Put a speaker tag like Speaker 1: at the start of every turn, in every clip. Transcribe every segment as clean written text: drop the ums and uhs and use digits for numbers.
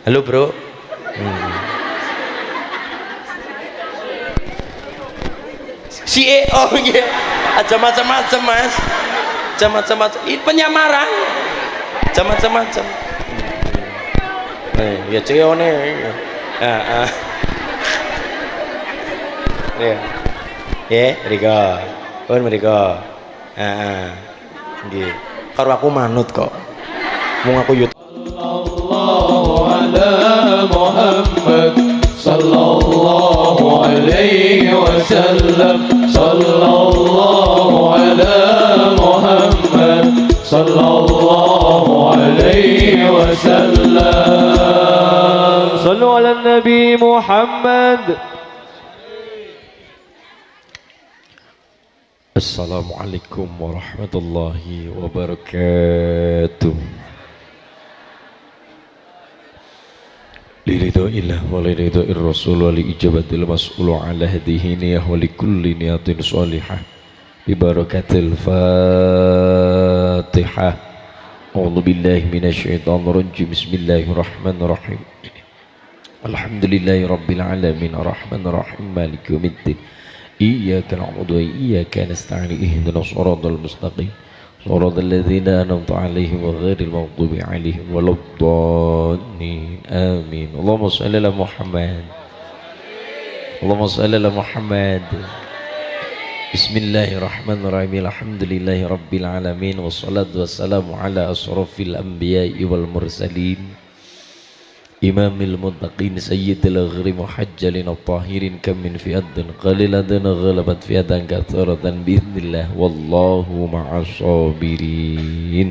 Speaker 1: Halo bro. CEO ya, aja macam-macam mas, aja macam-macam. Ini penyamaran, aja macam-macam. Ya CEO nih. Ya, ya, mereka, pun mereka. Gih, kalau aku manut kok, mau aku yut.
Speaker 2: Sallallahu ala Muhammad sallallahu alaihi wasallam sallallahu ala Muhammad sallallahu alaihi wasallam sallu ala Nabi Muhammad. Assalamualaikum warahmatullahi wabarakatuh. Liridhoillah wa liridhoir rasul wa li ijabatil mas'ulu ala hadihi niyah wa li kulli niyatin salihah bi barakatil fatihah. A'udzu billahi minasyaitonir rajim. Bismillahirrahmanirrahim. Alhamdulillahi rabbil alamin arrahmanir rahim maliki yaumiddin. Iyyaka na'budu wa iyyaka nasta'in ihdinas shiratal mustaqim صراط الذين أنعمت عليهم غير المغضوب عليهم ولا الضالين آمين. اللهم صل على محمد اللهم صل على محمد. بسم الله الرحمن الرحيم. الحمد لله رب العالمين والصلاة والسلام على أشرف الأنبياء والمرسلين إمام المتقين سيد الغر محجل الطاهرين كم من فئة قليلة غلبت فئة كثيرة بإذن الله والله مع الصابرين.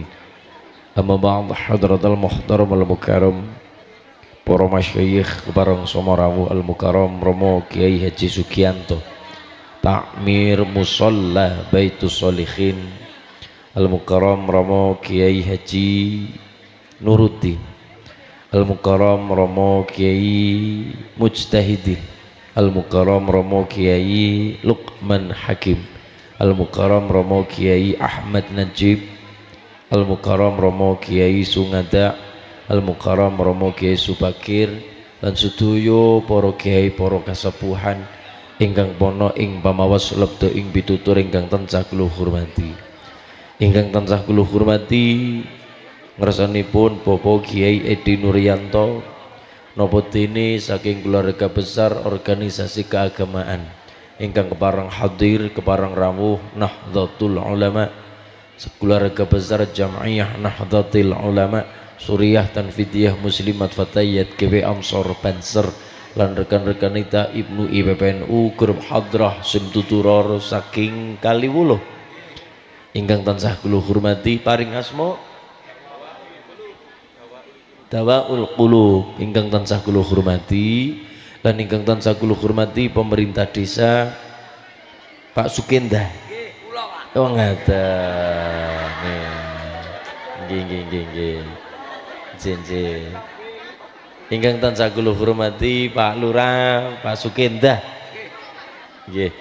Speaker 2: أما بعد حضرة المحترم المكرم para masyayikh bareng somarawu al-mukarram Romo Kiai Haji Sugianto Takmir Musalla Baitus Sholihin al-mukarram Romo Kiai Haji Nuruddin Al-Mukarram Romo Kiai Mujtahidin Al-Mukarram Romo Kiai Luqman Hakim Al-Mukarram Romo Kiai Ahmad Najib Al-Mukarram Romo Kiai Sungada Al-Mukarram Romo Kiai Subakir lan sedoyo para kiai para kasepuhan ingkang pono ing pamawas lebda ing pitutur ingkang tansah kula hormati ngersanipun Bapak Kiai Edi Nuryanto napa dene saking keluarga besar organisasi keagamaan ingkang kepareng hadir kepareng rawuh Nahdlatul Ulama keluarga besar Jam'iyah Nahdlatul Ulama Suriah Tanfidiyah Muslimat Fatayat GB Amsor Banser lan rekan-rekan ita Ibnu IPPNU grup hadrah simtuturor saking Kaliwuluh ingkang tansah kula hormati paring asma Dawaul Qulub ingkang tansah kula hormati lan ingkang tansah kula hormati pemerintah desa Pak Sukenda. Oh ngaten. Nggih. Jenje. Ingkang tansah kula hormati Pak Lurah, Pak Sukenda. Nggih.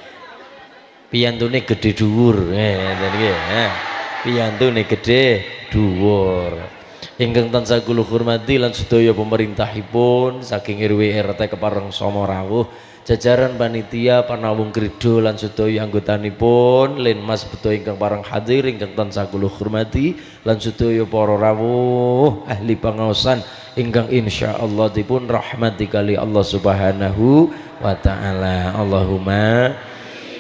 Speaker 2: Piyantune gedhe dhuwur. Ngoten nggih. Piyantune gedhe dhuwur. Ingkang tansah kula hormati lan sedaya pemerintahipun saking RW RT kepareng Somorawuh jajaran panitia panawung krida lan sedaya anggotanipun Linmas beto ingkang pareng hadir ingkang tansah kula hormati lan sedaya para rawuh ahli pangaosan ingkang insyaallah dipun rahmati kali Allah Subhanahu wa taala. Allahumma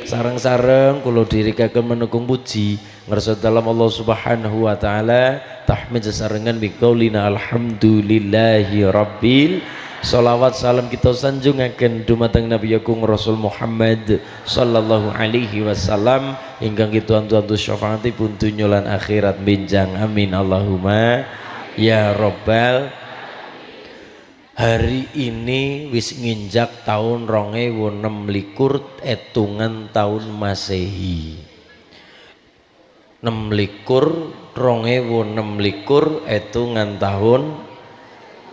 Speaker 2: sareng-sareng kula dirikaken menukung puji ngersa dalam Allah Subhanahu wa taala tahmid sesarengan biqaulina alhamdulillahi rabbil salawat salam kita sanjungaken dumateng Nabi Agung Rasul Muhammad sallallahu alaihi wasallam ingkang kita antu-antu syafaatipun dunya lan akhirat benjang amin Allahumma ya rabbal. Hari ini wis nginjak tahun 2026 etungan tahun Masehi. 2026 etungan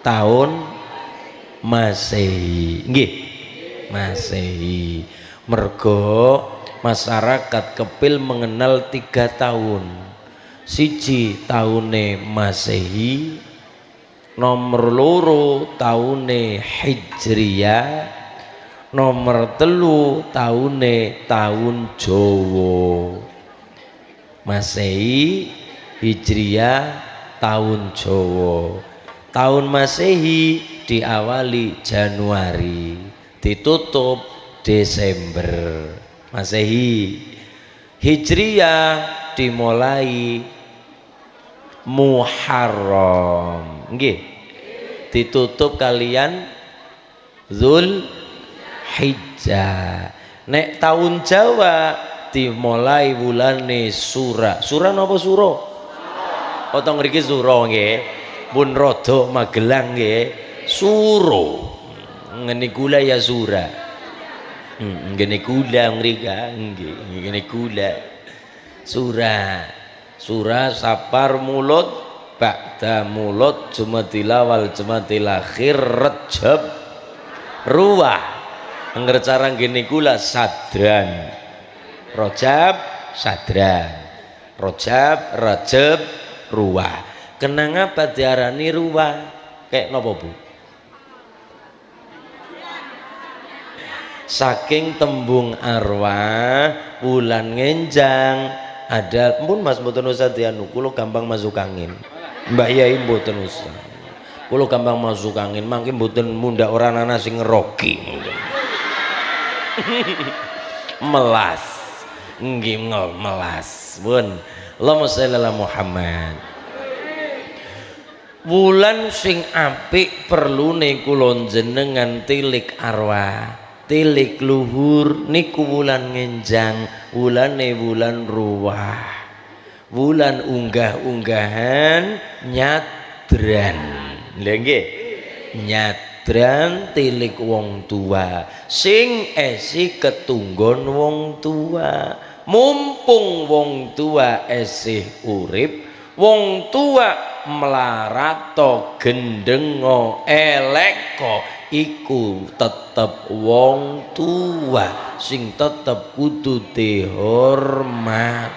Speaker 2: tahun Masehi. Nggih, Masehi. Mergo masyarakat kepil mengenal 3 tahun. Siji tahune Masehi, nomor loro taune Hijriyah, nomor telu taune tahun Jawa. Masehi, Hijriyah, tahun Jawa. Tahun Masehi diawali Januari, ditutup Desember. Masehi. Hijriyah dimulai Muharram, nggih, ditutup kalian Zulhijjah. Nek tahun Jawa dimulai bulane Sura. Sura napa sura? Potong mriki sura nggih. Pun rada Magelang nggih. Suro. Ngene kula ya Sura. Ngene kula mrika nggih, ngene kula. Sura. Sura Sapar Mulud, Ba'da Mulud, Jumadil Awal, Jumadil Akhir, Rejab, Ruwah. Angger cara ngene kula Sadran. Rajab, Sadran. Rajab, Rajab, Ruwah. Kenang apa diarani Ruwah? Kayak napa, Bu? Saking tembung arwah, bulan ngenjang. Ada pun Mas mboten usah dianu, kula gampang masuk angin. Mbak Yai mboten usah. Kula gampang masuk angin, mangke mboten mundhak ora ana sing ngeroki. Melas. Nggih melas. Pun. Allahumma sholli ala Muhammad. Wulan sing apik perlune kula jenengan tilik arwah. Tilik luhur niku wulan ngenjang, wulane wulan Ruwah, wulan unggah-unggahan nyadran. Lha nggih, nyadran tilik wong tua sing esi ketunggon wong tua. Mumpung wong tua esih urip, wong tua mlarato gendhenga eleko iku tetep wong tua sing tetep kudu dihormati.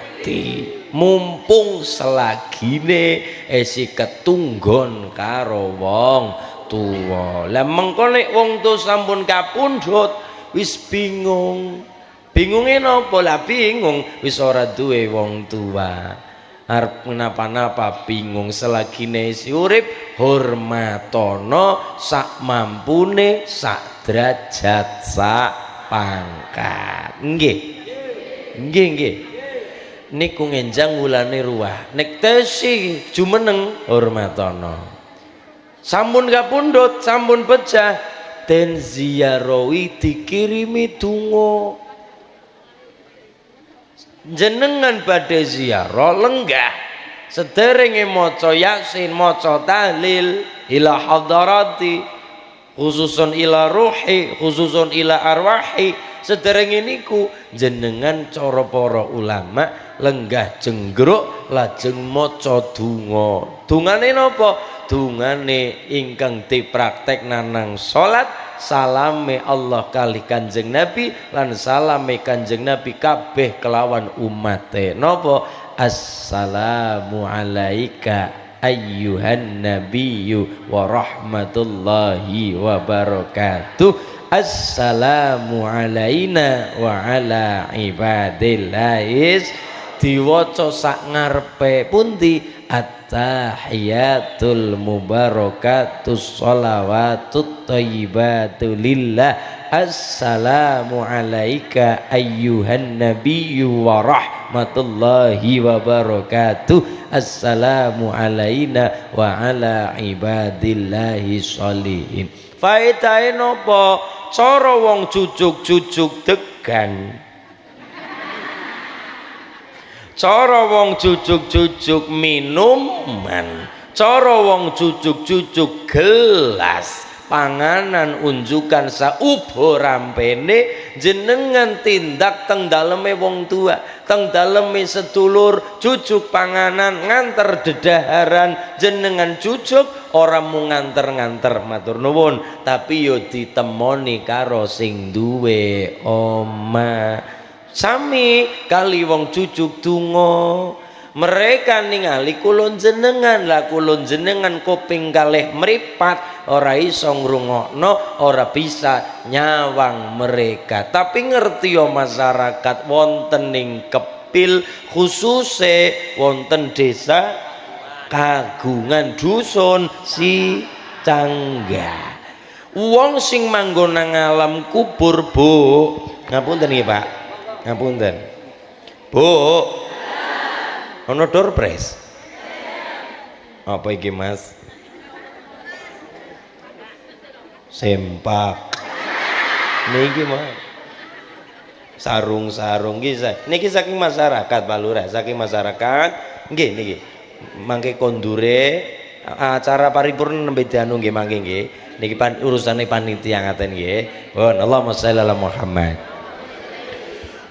Speaker 2: Mumpung selagine esi ketunggon karo wong tua. Lah mengko nek wong tua sampun kapundhut wis bingung. Bingunge napa? Lah bingung wis ora duwe wong tua. Arep napa-napa bingung selagine isi urip hormatono sak mampune sak derajat sak pangkat. Nggih. Nggih. Niku ngenjang wulane Ruwah. Nek tesi jumeneng hormatono. Sampun kapundhut, sampun pecah den ziarahi dikirimi donga. Jenengan badhe ziarah lenggah sederenge maca Yasin, maca tahlil ila hadarati, khususun ila ruhi, khususun ila arwahi. Sederenge niku jenengan cara para ulama lenggah jenggruk lajeng maca donga. Dungane napa? Dungane ingkang dipraktekna nang salat, salame Allah kali Kanjeng Nabi lan salame Kanjeng Nabi kabeh kelawan umate. Napa? Assalamu alaika ayyuhan nabiyyu wa rahmatullahi wa barakatuh. Assalamu alaina wa ala ibadillahis. Diwaca sak ngarepe pundi? At-tahiyatul mubarakatus sholawatut thayyibatu lillah. Assalamu alaika ayyuhan nabiyyu wa rahmatullahi wa barakatuh. Assalamu alaina wa ala ibadillahi sholihin. Faedahe napa? Cara wong jujuk-jujuk degan, cara wong jujuk-jujuk minuman, cara wong jujuk-jujuk gelas panganan unjukan saubo rampene, jenengan tindak teng daleme wong tua, teng daleme sedulur, jujuk panganan nganter dedaharan, jenengan jujuk ora mung nganter-nganter matur nuwun, tapi yo ditemoni karo sing duwe omah. Sami kali wong jujuk donga
Speaker 1: mereka ningali kulon jenengan lah, kulon jenengan kuping kalih meripat ora iso ngrungokno, ora bisa nyawang mereka. Tapi ngerti yo masyarakat wonten ing Kepil khususe wonten desa kagungan dusun si Cangga. Wong sing manggon nang alam kubur, Bu. Ngapunten nggih, Pak. Ngapunten. Bu. Ono door prize. Apa iki, Mas? Sempak. Niki mah. Sarung-sarung iki. Niki saking masyarakat, Pak Lurah, saking masyarakat. Nggih niki. Mangke kondure acara paripurna nembe dianu nggih mangke nggih. Niki urusane panitia ngaten nggih. Pun Allahumma shalli ala Muhammad.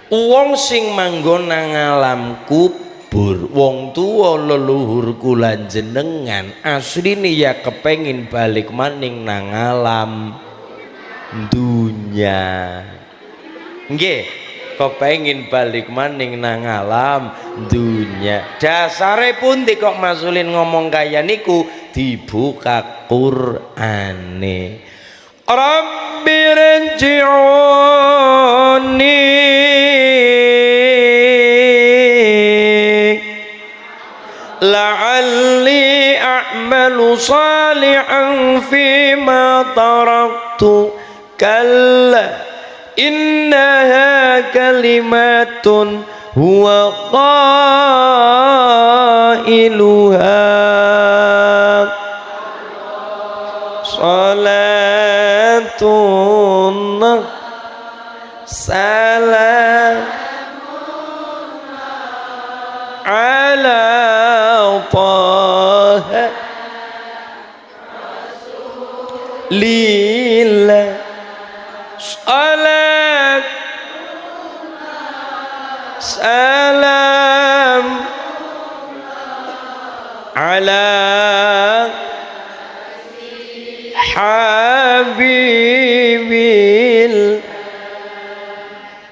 Speaker 1: Wong sing manggon nang alam kubur, wong tua leluhur kula jenengan asline ya kepengin balik maning nang alam dunya. Nggih, kepengin balik maning nang alam dunya. Dasare pundi kok masulin ngomong kaya niku? Dibuka Qur'ane. Rabbi rji'uni la'alli a'malu salihan fima taraktu kalla innaha kalimatun huwa qailuha salatun salam ala taha lillah salat salam ala habibil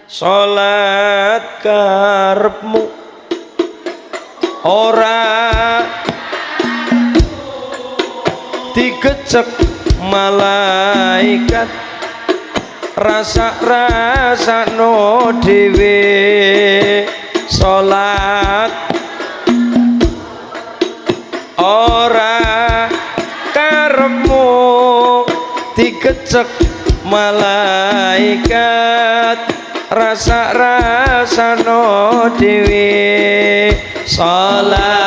Speaker 1: salat karepmu ora digecek malaikat rasa no dewe salat ora karepmu digecek malaikat rasa no dewe salatullah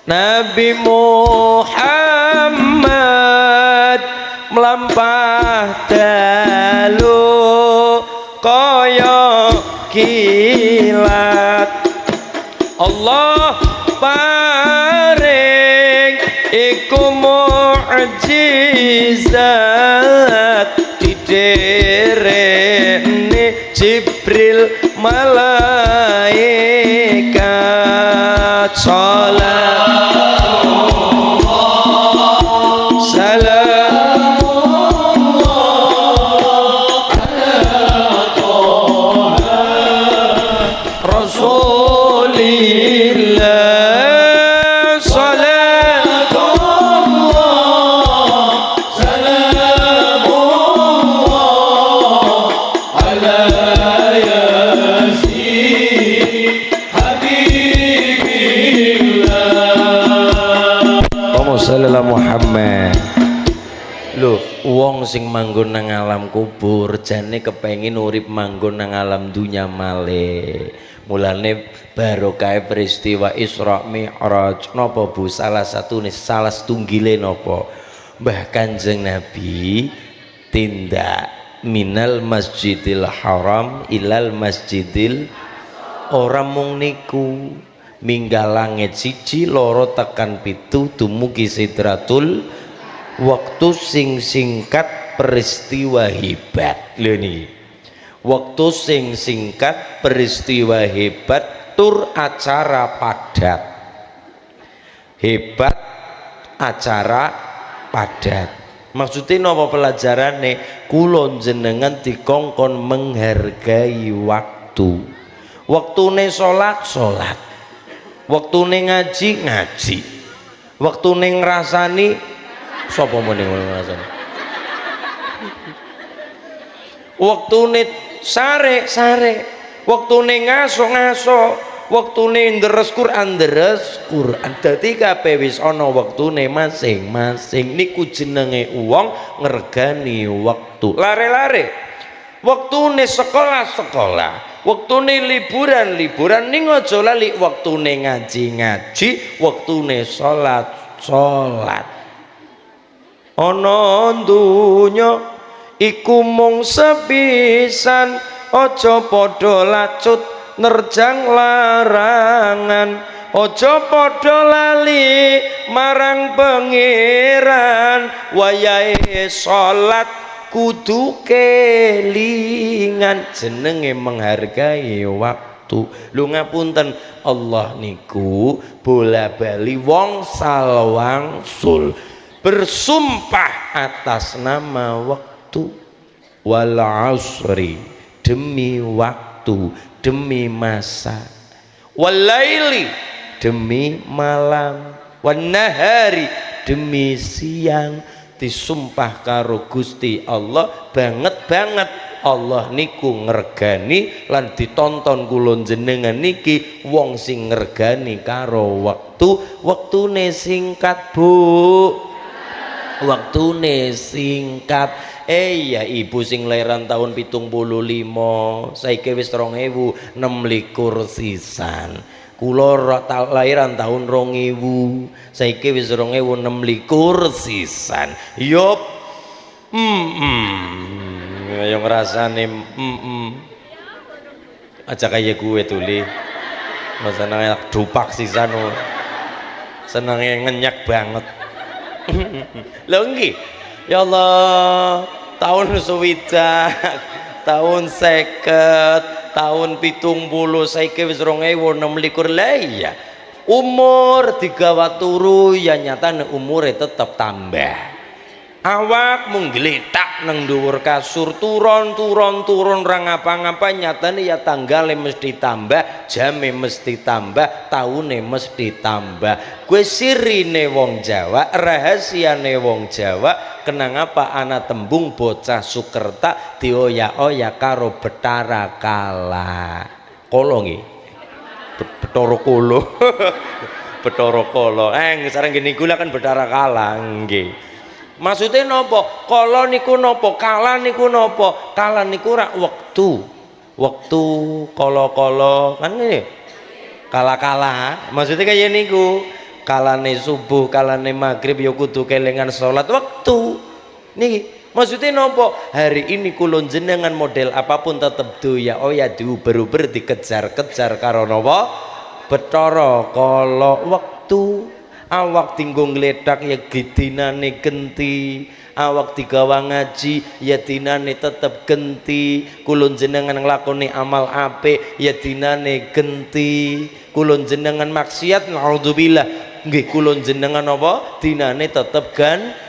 Speaker 1: Nabi Muhammad melampah dalu kaya kilat Allah paring iku mukjizat didereni Jibril malaikat salat Muhammad. Loh, wong sing manggon nang alam kubur jane kepengin urip manggon nang alam dunya malih. Mulane barokah peristiwa Isra Mi'raj napa Bu? Salah setunggile napa? Mbah Kanjeng Nabi tindak minal masjidil haram ilal masjidil, ora mung niku minggal langit siji loro tekan pitu dumugi sidratul waktu sing singkat peristiwa hebat. Lho niki waktu sing singkat peristiwa hebat tur acara padat, hebat acara padat. Maksudnya napa pelajarane? Kula jenengan dikongkon menghargai waktu. Waktune salat salat, waktune ngaji ngaji, waktune ngrasani sapa meneh ngrasani, waktune sare sare, waktune ngaso ngaso, waktune ndres Quran ndres Quran. Dadi kabeh wis ana waktune masing-masing. Niku jenenge wong ngergani waktu. Lare-lare waktune sekolah-sekolah, waktune liburan-liburan, ning aja lali waktune ngaji-ngaji, waktune salat-salat. Ana donya iku mung sepisan, aja padha lacut nerjang larangan, aja padha lali marang pangeran, wayahe salat kudu kelingan. Jenenge menghargai waktu. Lu ngapunten, Allah niku bola bali wong salwangsul bersumpah atas nama waktu. Wal asri, demi waktu, demi masa, walaili, demi malam, wan nahari, demi siang. Disumpah karo Gusti Allah banget-banget Allah niku ngergani lan ditonton kula jenengan niki wong sing ngergani karo waktu. Waktune singkat Bu, waktune singkat. Ya ibu sing lahiran tahun 75 saiki wis 2026 sisan. Kula lahiran tahun 2000 saiki wis 2026 sisan. Yop ayo ngrasane aja kaya gue tuli senenge dupak sisan, senenge ngenyak banget. Lho nggih ya Allah, tahun swidak, tahun 50, tahun 70 saiki wis 2026. Lah iya umur digawa turu ya nyatane umure tetep tambah. Awak mung gletak nang dhuwur kasur, turun ra ngapa-ngapa, nyatane ya tanggale mesti tambah, jame mesti tambah, taune mesti tambah. Kuwi sirine wong Jawa, rahasiane wong Jawa. Kenang apa ana tembung bocah Sukerta dioyak-oyak karo Betara Kala. Kolo nggih. Betara Kolo. Betara Kala. Sareng ngene iku kan Betara Kala nggih. Maksudnya nopo? Kala niku nopo? Kala niku nopo? Kala niku rak wektu. Wektu kala-kala kan ngene. Kala-kala. Maksudnya kaya niku. Kalane subuh, kalane maghrib ya kudu kelingan salat waktu. Niki maksudnya nopo? Hari ini kulon jenengan model apapun tetep doya oya diuber-uber dikejar-kejar karo nopo? Betara kala waktu. Awak tinggung ngledak ya dinane genti, awak digawa ngaji ya dinane tetep genti. Kulon jenengan nglakoni amal apik ya dinane genti. Kulon jenengan maksiat naudzubillah nggih kulon jenengan apa dinane tetep ganti.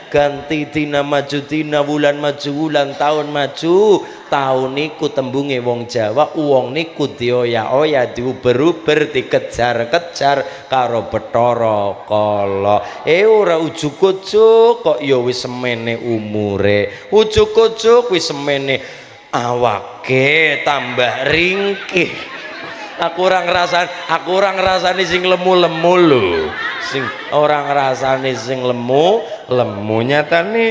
Speaker 1: Dina maju dina, wulan maju wulan, tahun maju tahun. Niku tembunge wong Jawa, wong niku dioyak-oyak diuber-uber dikejar-kejar karo Betara Kala. Ora ujug-ujug kok ya wis semene umure, ujug-ujug wis semene awake tambah ringkih. Aku ora ngrasani sing lemu-lemu lho. Sing ora ngrasani sing lemu nyatane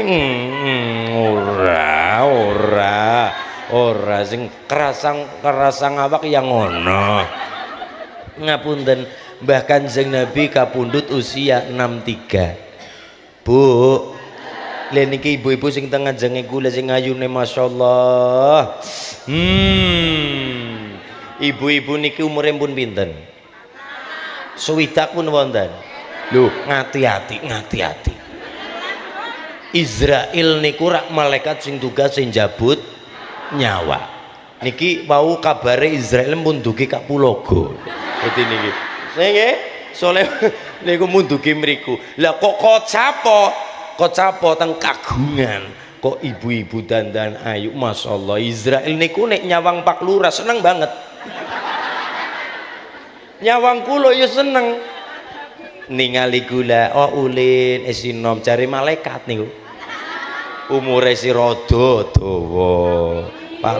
Speaker 1: ora sing kerasang awak yang ngono. Ngapunten, Mbah Kanjeng Nabi kapundhut usia 63. Bu, Lha niki ibu-ibu sing teng ngajenge kula sing ayune masyaallah. Ibu-ibu niki umure pun pinten? Swidak pun wonten. Lho, ngati-ati, ngati-ati. Israel niku rak malaikat sing tugas sing njabut nyawa. Niki wau kabare Israel pun dugi Kak Pulogo. Dadi niki. Nggih, soleh niku mundugi mriku. Lah kok capo teng kagungan. Kok ibu-ibu dandan ayu masyaallah. Israel niku nek nyawang Pak Lurah seneng banget. Nyawang kula ya seneng. Ningali gula ulin esinom cari malaikat niku. Umure si rada dawa. Pak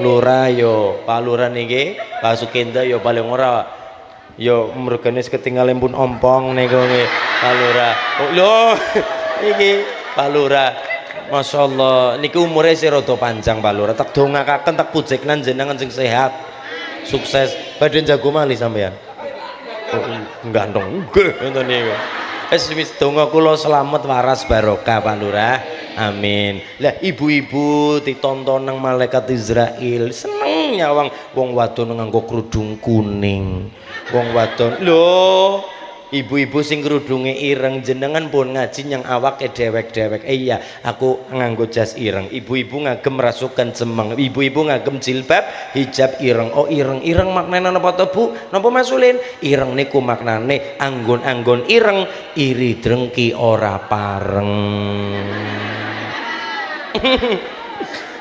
Speaker 1: Lurah niki Pak Sukenda yo paling ora yo mergane ketinggalan pun ompong niku nggih Pak Lurah. Oh lho iki Pak Lurah masyaallah niki umure si rada panjang Pak Lurah. Tak dongakaken tak pujeknan jenengan sing sehat. Sukses badhe jago malih sampean. Enggak dong. Ngoten niku. Wis donga kula selamat waras barokah Pak Lurah. Amin. Lah ibu-ibu ditonton nang malaikat Israel seneng nyawang wong wadon nganggo kerudung kuning. Wong wadon lho ibu-ibu sing kerudunge ireng jenengan pun ngaji yang awake dewek-dewek. Iya, aku nganggo jas ireng. Ibu-ibu ngagem rasukan cemeng. Ibu-ibu ngagem jilbab hijab ireng. Oh ireng maknane napa to Bu? Napa masulin? Ireng niku maknane anggon-anggon ireng iri drengki ora pareng.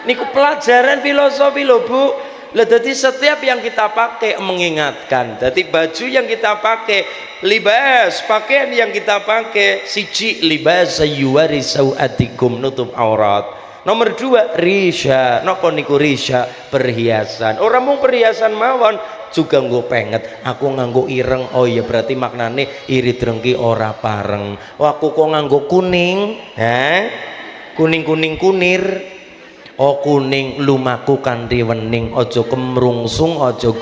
Speaker 1: Niku pelajaran filosofi lho Bu. Lah jadi setiap yang kita pakai mengingatkan. Jadi baju yang kita pakai, libas, pakaian yang kita pakai, siji libas yuwari sauatikum nutup aurat. Nomor dua risha, napa niku risha perhiasan. Orang mau perhiasan mawon juga nggo penget. Aku nganggo ireng, oh iya berarti maknane iri drengki ora pareng. Oh aku kok nganggo kuning, kuning-kuning kunir. Oh kuning lumaku kanthi wening aja kemrungsung aja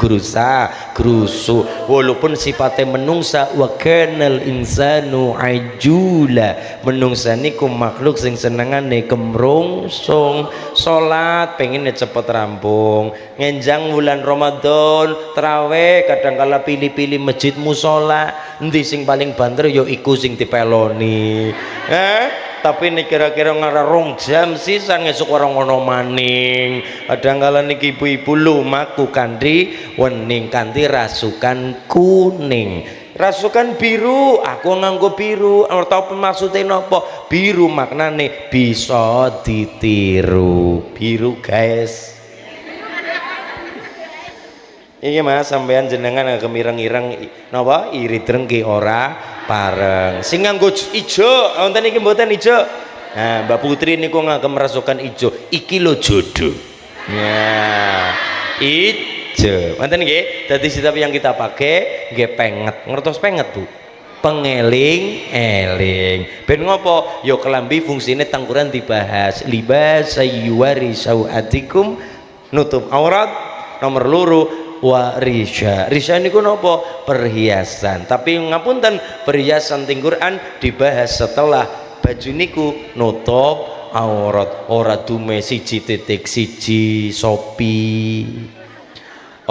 Speaker 1: grusu walaupun sifatnya menungsa wa kanal insanu ajula menungsa niku makhluk sing senengane kemrungsung salat pengine cepet rampung ngenjang bulan Ramadan traweh kadangkala pilih-pilih masjid musala endi sing paling banter ya iku sing dipeloni tapi ini kira-kira ngarang jam sisan ngesuk orang ono maning kadang-kala niki ibu-ibu lumaku kanthi wening kanthi rasukan kuning rasukan biru aku nganggo biru atau maksudnya nopo biru maknane bisa ditiru biru guys iki Mas sampean jenengan kemireng-ireng napa iri drengki ora pareng sing nganggo ijo wonten iki mboten ijo nah Mbak Putri niku ngagem rasukan ijo iki lho jodoh ya ijo wonten nggih dadi setiap yang kita pakai nggih penget ngertos penget Bu pengeling-eling ben ngopo ya kelambi fungsine tangkuran dibahas libas yuwari sauatikum nutup aurat nomor loro wa risha niku napa perhiasan tapi ngapunten perhiasan ting Quran dibahas setelah baju niku nutup aurat ora dume 1.1 sopi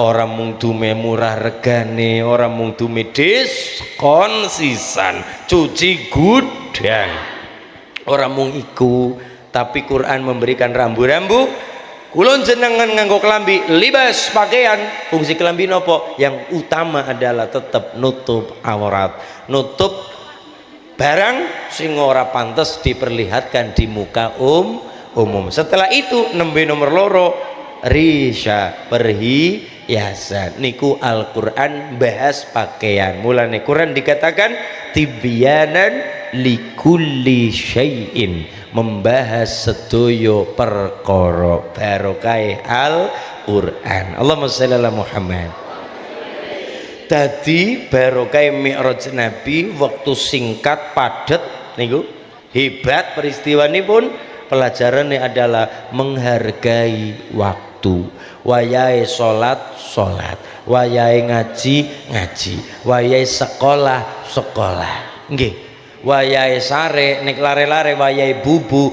Speaker 1: ora mung dume murah regane ora mung dume diskon sisan cuci gudang ora mung iku tapi Quran memberikan rambu-rambu kulon jenengan nganggo kelambi libas pakaian fungsi kelambi nopo yang utama adalah tetap nutup aurat nutup barang sing ora pantes diperlihatkan di muka umum setelah itu nembe nomor loro risha perhiasan niku Al-Quran bahas pakaian mulane Quran dikatakan tibyanan likulli syai'in membahas sedoyo perkara barokah Al-Qur'an Allahumma sholli ala Muhammad dadi barokah Mi'raj Nabi waktu singkat padat niku hebat peristiwanipun pelajarannya adalah menghargai waktu wayahe salat wayahe ngaji wayahe sekolah nggih wayahe sare nek lare-lare wayahe bubu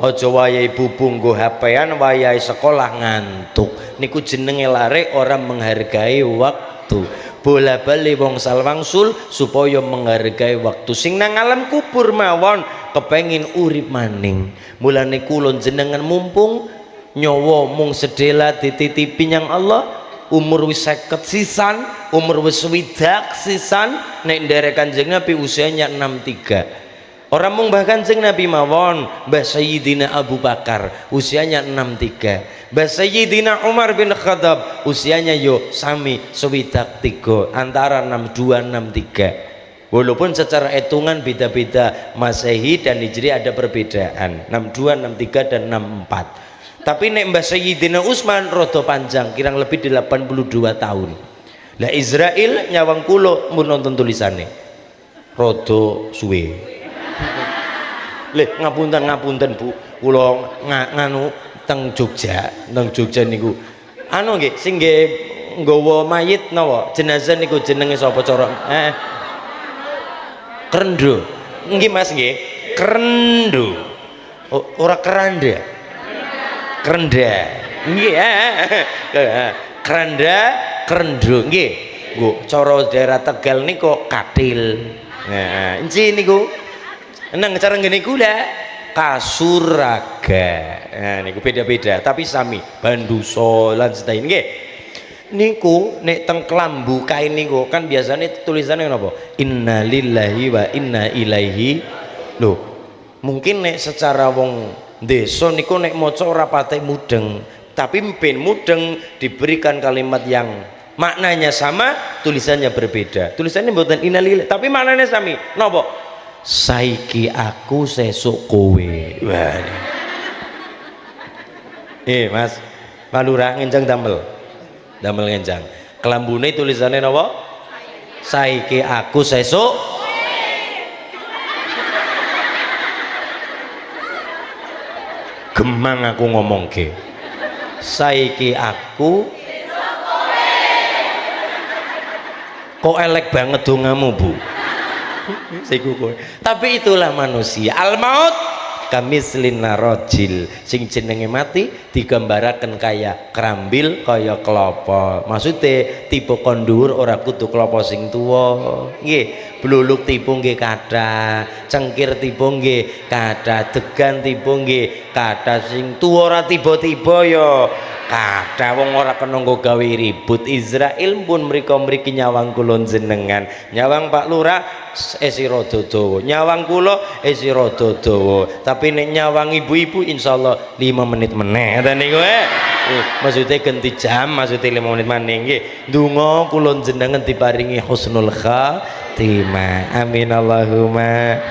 Speaker 1: aja wayahe bubu nggo HP-an wayahe sekolah ngantuk niku jenenge lare orang menghargai waktu. Bola bali wong salwangsul supaya menghargai waktu. Sing nang alam kubur mawon kepengin urip maning. Mulane kula jenengan mumpung nyawa mung sedela dititipi nyang Allah, umur wis 50 sisan, umur wis 60 sisan, nek nderek Kanjeng Nabi usianya 63. Orang mung Mbah Kanjeng Nabi mawon, Mbah Sayyidina Abu Bakar usianya 63. Mbah Sayyidina Umar bin Khattab usianya yo sami 63 antara 62 63. Walaupun secara hitungan beda-beda Masehi dan Hijri ada perbedaan 62, 63 dan 64. Tapi nek Mbah Sayyidina Utsman rada panjang kirang lebih 82 tahun. Lah Israel nyawang kula mun nonton tulisane rada suwe. Leh ngapunten Bu, kula nganu teng Jogja niku anu nggih sing nggih nggawa mayit napa jenazah niku jenenge sapa cara Krendo nggih Mas nggih Krendo ora keranda kerenda nggih keranda krendo nggih nggo cara daerah Tegal niku katil nah enci niku nang cara ngene kula kasuraga. Nah niku beda-beda tapi sami bandusa lan sedaya nggih. Niku nek teng klambu kain niku kan biasanya tulisannya napa? Inna lillahi wa inna ilaihi. Loh, mungkin nek secara wong desa niku nek maca ora patek mudeng, tapi ben mudeng diberikan kalimat yang maknanya sama, tulisannya berbeda. Tulisannya mboten innalillahi, tapi maknanya sami. Napa? Saiki aku sesuk kowe. Wah. Mas, Pak Lurah ngenjang damel ngenjang. Kelambune tulisannya napa? Saiki aku sesuk. Gemang aku ngomongke. Saiki aku sesuk kowe. Kok elek banget dongamu, Bu? Tapi itulah manusia. Al maut kamislin narojil sing jenenge mati digambaraken kaya kerambil kaya kelapa. Maksudnya tipe kondur ora kudu kelapa sing tuwa nggih, bluluk tipe nggih kathah, cengkir tipe nggih kathah, degan tipe nggih kathah, sing tuwa ora tiba-tiba ya kathah. Wong ora kena nggo gawe ribut. Israel pun mriko-mriki nyawang kula jenengan, nyawang Pak Lurah esi rada dawa, nyawang kula esi rada dawa, tapi nek nyawang ibu-ibu insyaallah 5 menit meneh ngoten niku maksudnya ganti jam, maksudnya 5 menit meneh nggih. Donga kula jenengan diparingi husnul khatimah, amin Allahumma.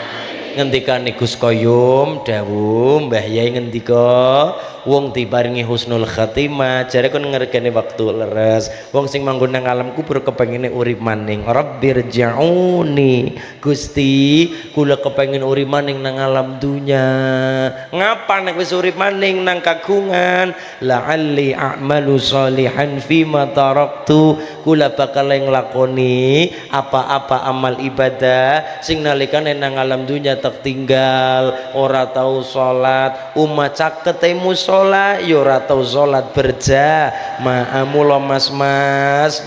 Speaker 1: Ngendikane Gus Koyum dawuh Mbah Yai ngendika wong diparingi husnul khatimah jare kon ngergane waktu leres. Wong sing manggon nang alam kubur kepengine urip maning. Rabbirji'uni, Gusti kula kepengin urip maning nang alam dunya. Ngapa nek wis urip maning nang kagungan? La'alli a'malu sholihan fima taraktu, kula bakal nglakoni apa-apa amal ibadah sing nalikane nang alam dunya tak tinggal, ora tau salat, umat caket musola ya ora tau salat berjamaah. Mula mas-mas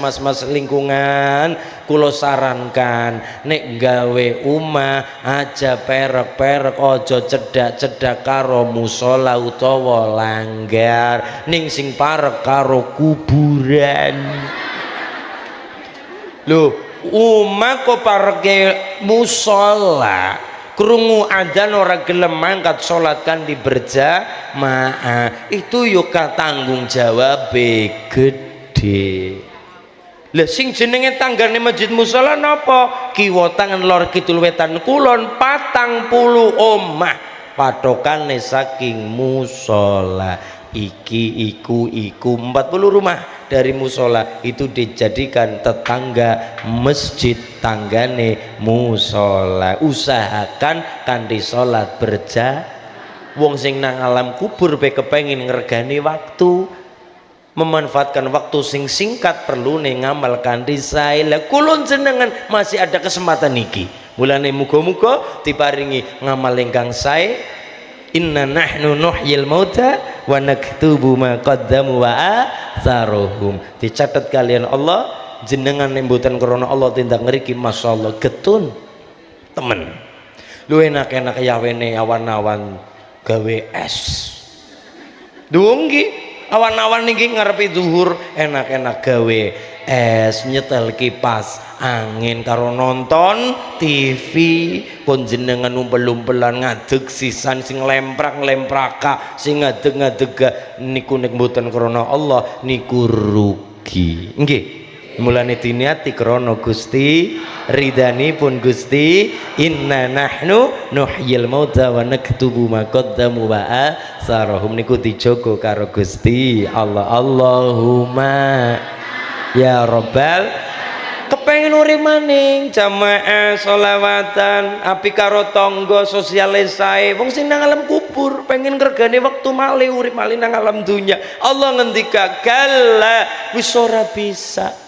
Speaker 1: lingkungan kula sarankan nek gawe umah aja perek-perek, aja cedak-cedak karo musola utawa langgar, ning sing parek karo kuburan. Lho, umah kok pareke musola, krungu adzan ora gelem mangkat salat kan di berjamaah, itu yo tanggung jawab gede. Lah sing jenenge tanggane masjid musala napa? Kiwa tangan lor kidul wetan kulon 40 omah patokane saking musola. Iki iku 40 rumah dari musola itu dijadikan tetangga masjid, tanggane musola. Usahakan kanthi salat berjamaah. Wong sing nang alam kubur pe kepengin ngregani waktu, memanfaatkan waktu sing singkat, perlu nih ngamal kanthi sae. Lah kula jenengan masih ada kesempatan niki, Mulane muga-muga diparingi ngamal ingkang sae. Inna nahnu nuhyil mauta wa naktubu ma qaddamu wa atharuhum. Dicatat kalian Allah jenengan mboten krana Allah tindak ngriki masyaallah getun temen. Lu enak-enak yawene awan-awan gawe es. Dungi awan-awan niki ngarepe zuhur enak-enak gawe es, nyetel kipas angin karo nonton TV, pun jenengan umpel-umpelan ngadeg sisan sing lemprak-lempraka sing ngadeg-ngadeg niku nek mboten krana Allah niku rugi. Nggih. Mulane diniati krana Gusti, ridhanipun Gusti. Inna nahnu nuhyil mauta wa naktubu ma qaddamu wa atharahum niku dijogo karo Gusti Allah. Allahumma ya Rabbal kepengin urip maning jamaah sholawatan api karo tangga sosialisae wong sing nang alam kubur pengen ngregane wektu malih urip malih nang alam dunya. Allah ngendika kalla wis ora bisa.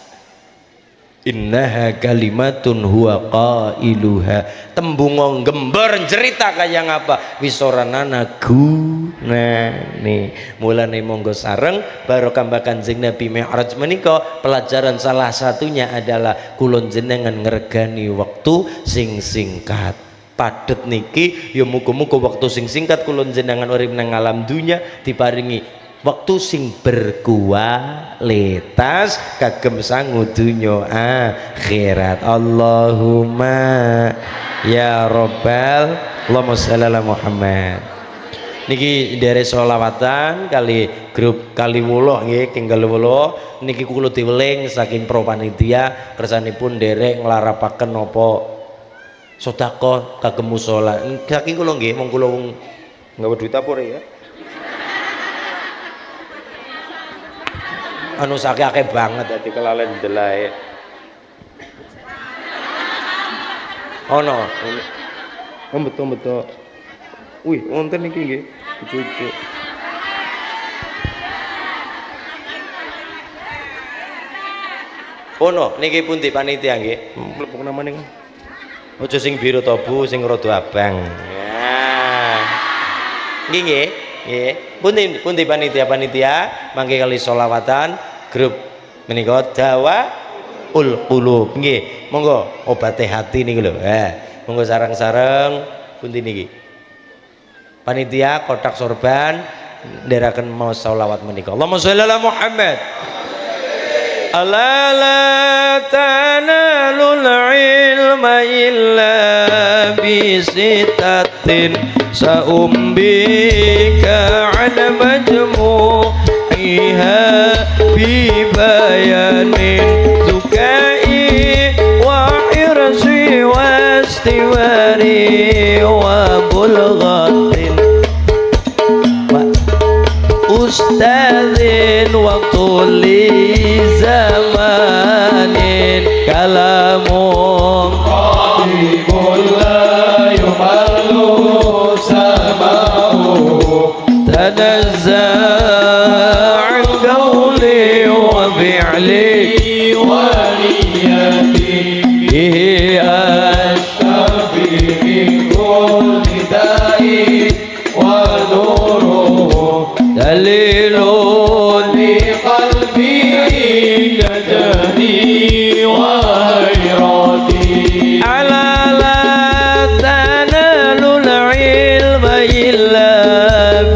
Speaker 1: Innaha kalimatun huwa qailuha, tembung gembar cerita kaya ngapa wis ora ana gunane. Mulane monggo sareng barokah Kanjeng Nabi Mi'raj menika pelajaran salah satunya adalah kula jenengan ngregani wektu sing singkat. Padet niki ya muga-muga wektu sing singkat kula jenengan urip nang alam dunya diparingi waktu sing berkualitas kagem sangu dunya akhirat. Allahumma ya Rabbal Allahumma sholli ala Muhammad. Niki dari sholawatan kali grup kali wulo nggih tinggal wulo niki kula diweling saking pro panitia kersanipun derek nglarapaken napa sedekah kagem musala saking kula nggih mong kula nggawa duit apa ya. Anu sakake banget dadi kelalen delae. Ono. Betul. Wih, wonten iki nggih. Cucu. Ono niki pundi panitia nggih? Mlebu namane. Aja sing biru to Bu, sing rada abang. Ya. Nggih nggih. Nggih. Pundi panitia mangke kali sholawatan grup menika dawa qulub nggih monggo obate hati niku lho monggo sareng-sareng pundi niki panitia kotak sorban nderaken mau sholawat menika. Allahumma sholli ala Muhammad. Ala la tanalul ilma illa bisitatin saumbika ala majmu'iha bibayanin zukai wa irsi wa istiwari wa bulghatin wa ustadzin wa tuli zamanin kalamun qadimul la yumallu sama'u tanazza'an qawli wa fi'li wa niyati ashtafi min kulli da'i wa nuruhu dalilun li qalbi najani wa hayrati ala la tanalul ilma illa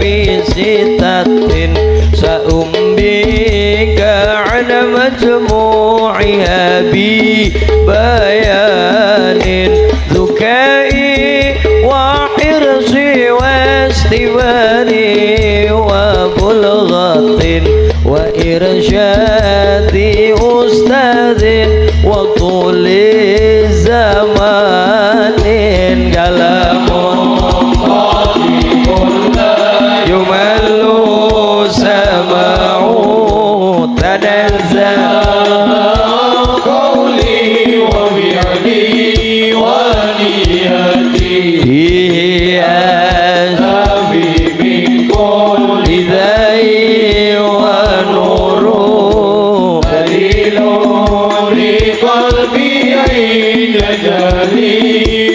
Speaker 1: bisitatin saumbika ala majmu'iha bi bayanin zukai wa hirsi wa istiwani wa bulghatin wa irsyadi ustadzin wa tuli zamanin kalamun qadimul la yumallu sama'u tanazzal qawli wa fi'li wa niyati ashabi min kulli dhai wa nuru dalilun li qalbi najali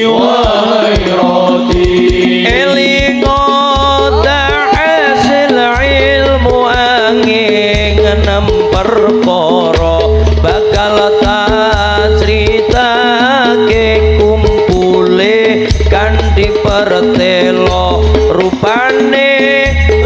Speaker 1: dipertelo rupane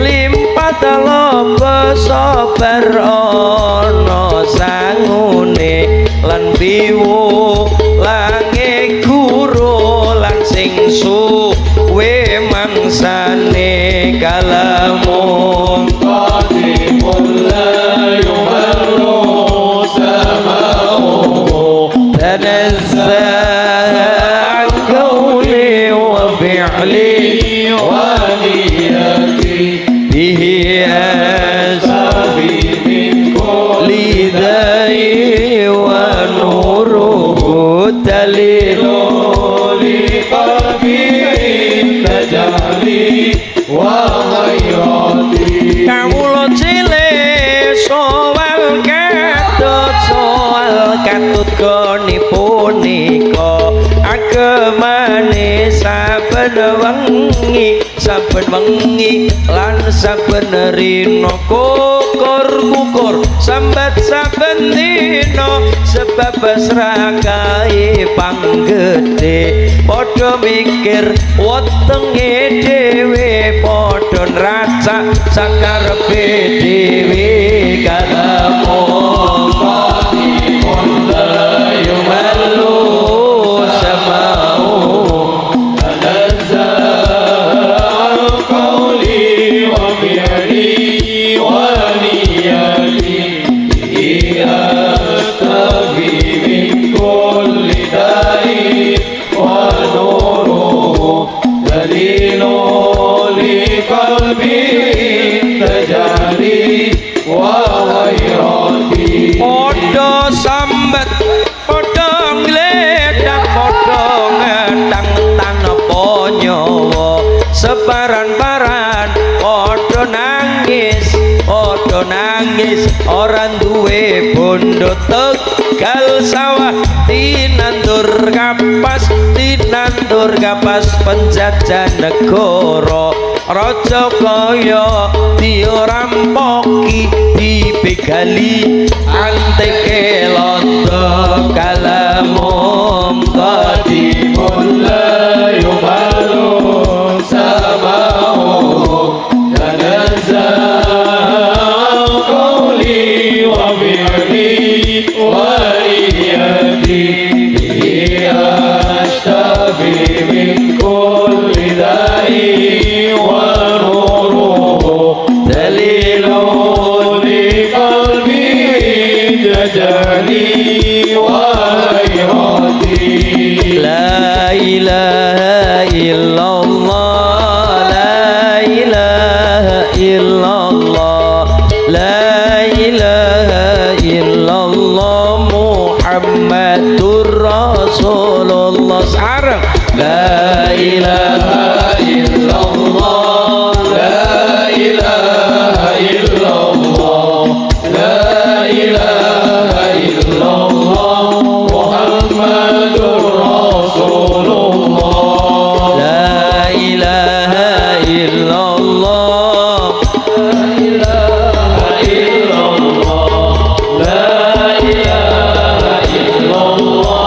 Speaker 1: limpat loba sabar ana sangune lan biwu lange guru lan sing suwe mangsane kalamun qadimul la yumarru sama'u tanazzaha an qawli wa fi'li wa niyati bihi asabi min kulli dai wa nuruhu dalilu li qalbi tajali wa ghairati kawula cilik soal katut goni punika agemane saben wengi lan saben rina kukur sambat saben dina sebab srakae panggede padha mikir wetenge dhewe padha nracak sakarepe dhewe kalamun qadimun la yumallu sama'u Podo sambat, podo ngledak, podo ngedang tanpa nyawa separan-paran, podo nangis orang duwe bondo tegal sawah tinandur kapas penjajah negara raja kaya dirampoki dibegali anteke londo kalamun qadimun la yumalu sama'u tanazzahu qawli wa fi'li wa niyati ashtabi min kulli da'i wa nuruhu dalilun li qalbi jajali wa ghairati la ilaha illallah la ilaha illallah la ilaha illallah Muhammadur Rasulullah sareng la ilaha illallah la ilaha illallah la ilaha illallah Muhammadur Rasulullah la ilaha illallah la ilaha illallah la ilaha illallah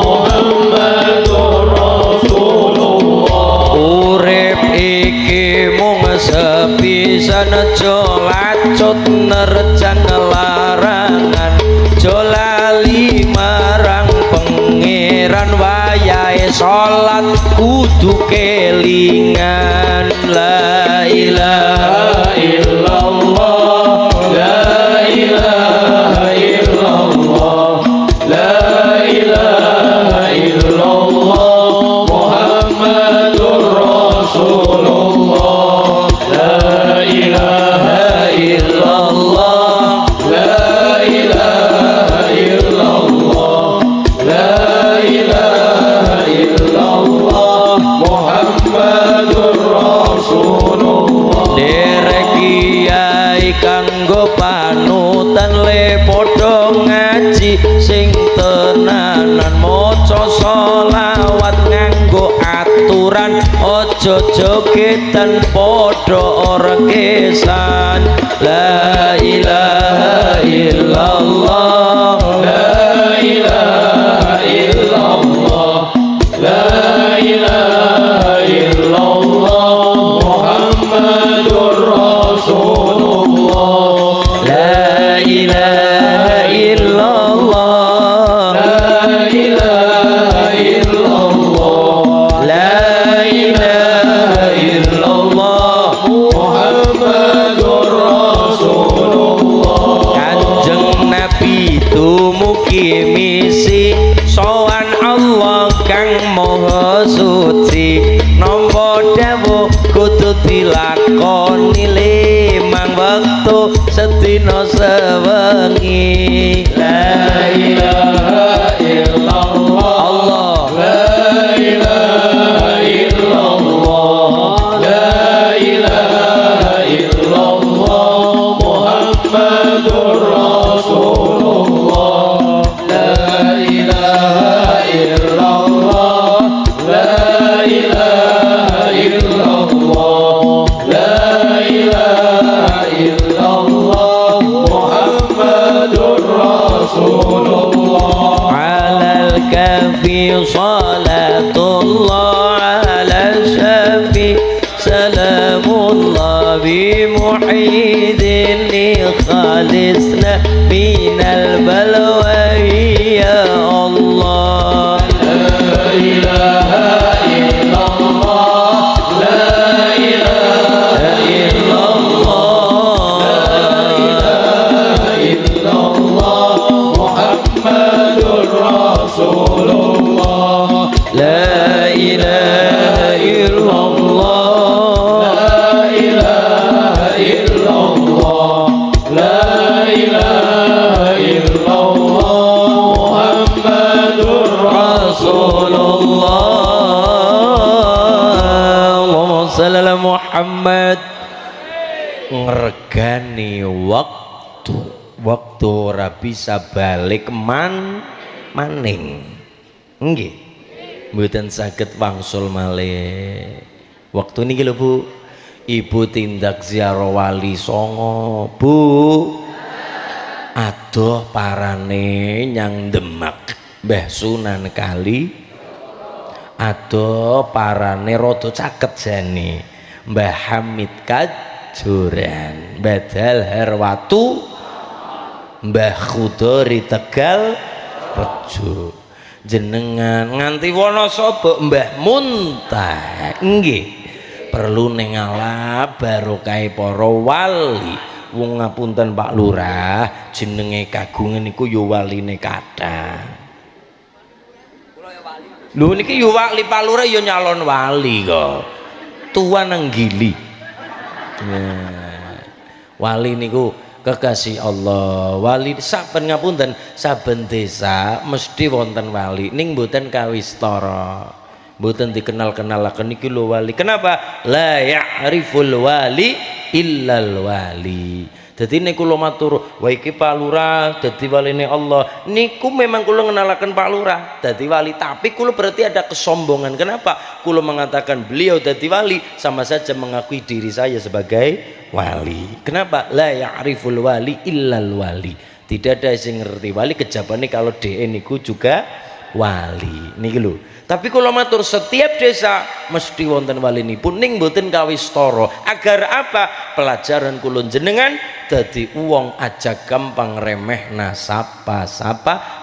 Speaker 1: Muhammadur Rasulullah urip iki mung sepisan aja lacut nerjan larangan jolali marang pangeran wayahe salat kudu kelingan la ilaha illallah la ilaha illallah la ilaha illallah Muhammadur Rasulullah la ilaha illallah la ilaha illallah la ilaha illallah Muhammadur Rasulullah derek kiai kanggo panutan le padha ngaji sing tenanan maca selawat nganggo aturan aja jogetan padha orkesan la ilaha illallah la ilaha illallah la ilaha kudu dilakoni limang wektu sedina sewengi. La ilaha illallah Allah, la ilaha illallah, la ilaha illallah Muhammadur Rasulullah, la ilaha illallah, la ilaha illallah, la ilaha illallah Muhammadur Rasulullah. Alal kafi salatullah ala syafi salamullah bi muhidin khalisna minal balwa ya Allah. La ilaha illallah, la ilaha illallah, la ilaha illallah Muhammadur Rasulullah, la ilaha illallah, la ilaha illallah, la ilaha illallah Muhammadur Rasulullah. Allahumma shalli ala Muhammad. Ngergani waktu ora bisa balik maning nggih, mboten saged wangsul malih waktu niki lho Bu. Ibu tindak ziarah wali songo Bu, adoh parane nyang Demak Mbah Sunan Kali, adoh parane rada caket jane Mbah Hamid Kajuran, Badal Herwatu, Mbah Khudori Tegal Rejo, jenengan nganti Wonosobo Mbah Muntah nggih. Perlu nengalap barokah para wali. Wong ngapunten Pak Lurah, jenenge kagungan niku ya waline kathah. Lho niki ya wali Pak Lurah ya nyalon wali kok. Tua nang gili. Nah, wali niku kekasih Allah. Wali saben ngapunten saben desa mesti wonten wali. Ning mboten kawistara. Mboten dikenal-kenalaken niki lho wali. Kenapa? La ya'riful wali illal wali. Dadi nek kula matur, "Wa iki Pak Lurah dadi waline Allah." Niku memang kula ngenalaken Pak Lurah dadi wali, tapi kula berarti ada kesombongan. Kenapa? Kula mengatakan beliau dadi wali sama saja mengakui diri saya sebagai wali. Kenapa? La ya'riful wali illal wali. Tidak ada yang ngerti wali kejabane kalau DE niku juga wali. Niki lho. Tapi kalau matur setiap desa mesti wonten walinipun ning mboten kawistara. Agar apa? Pelajaran kula jenengan dadi wong aja gampang remeh sapa,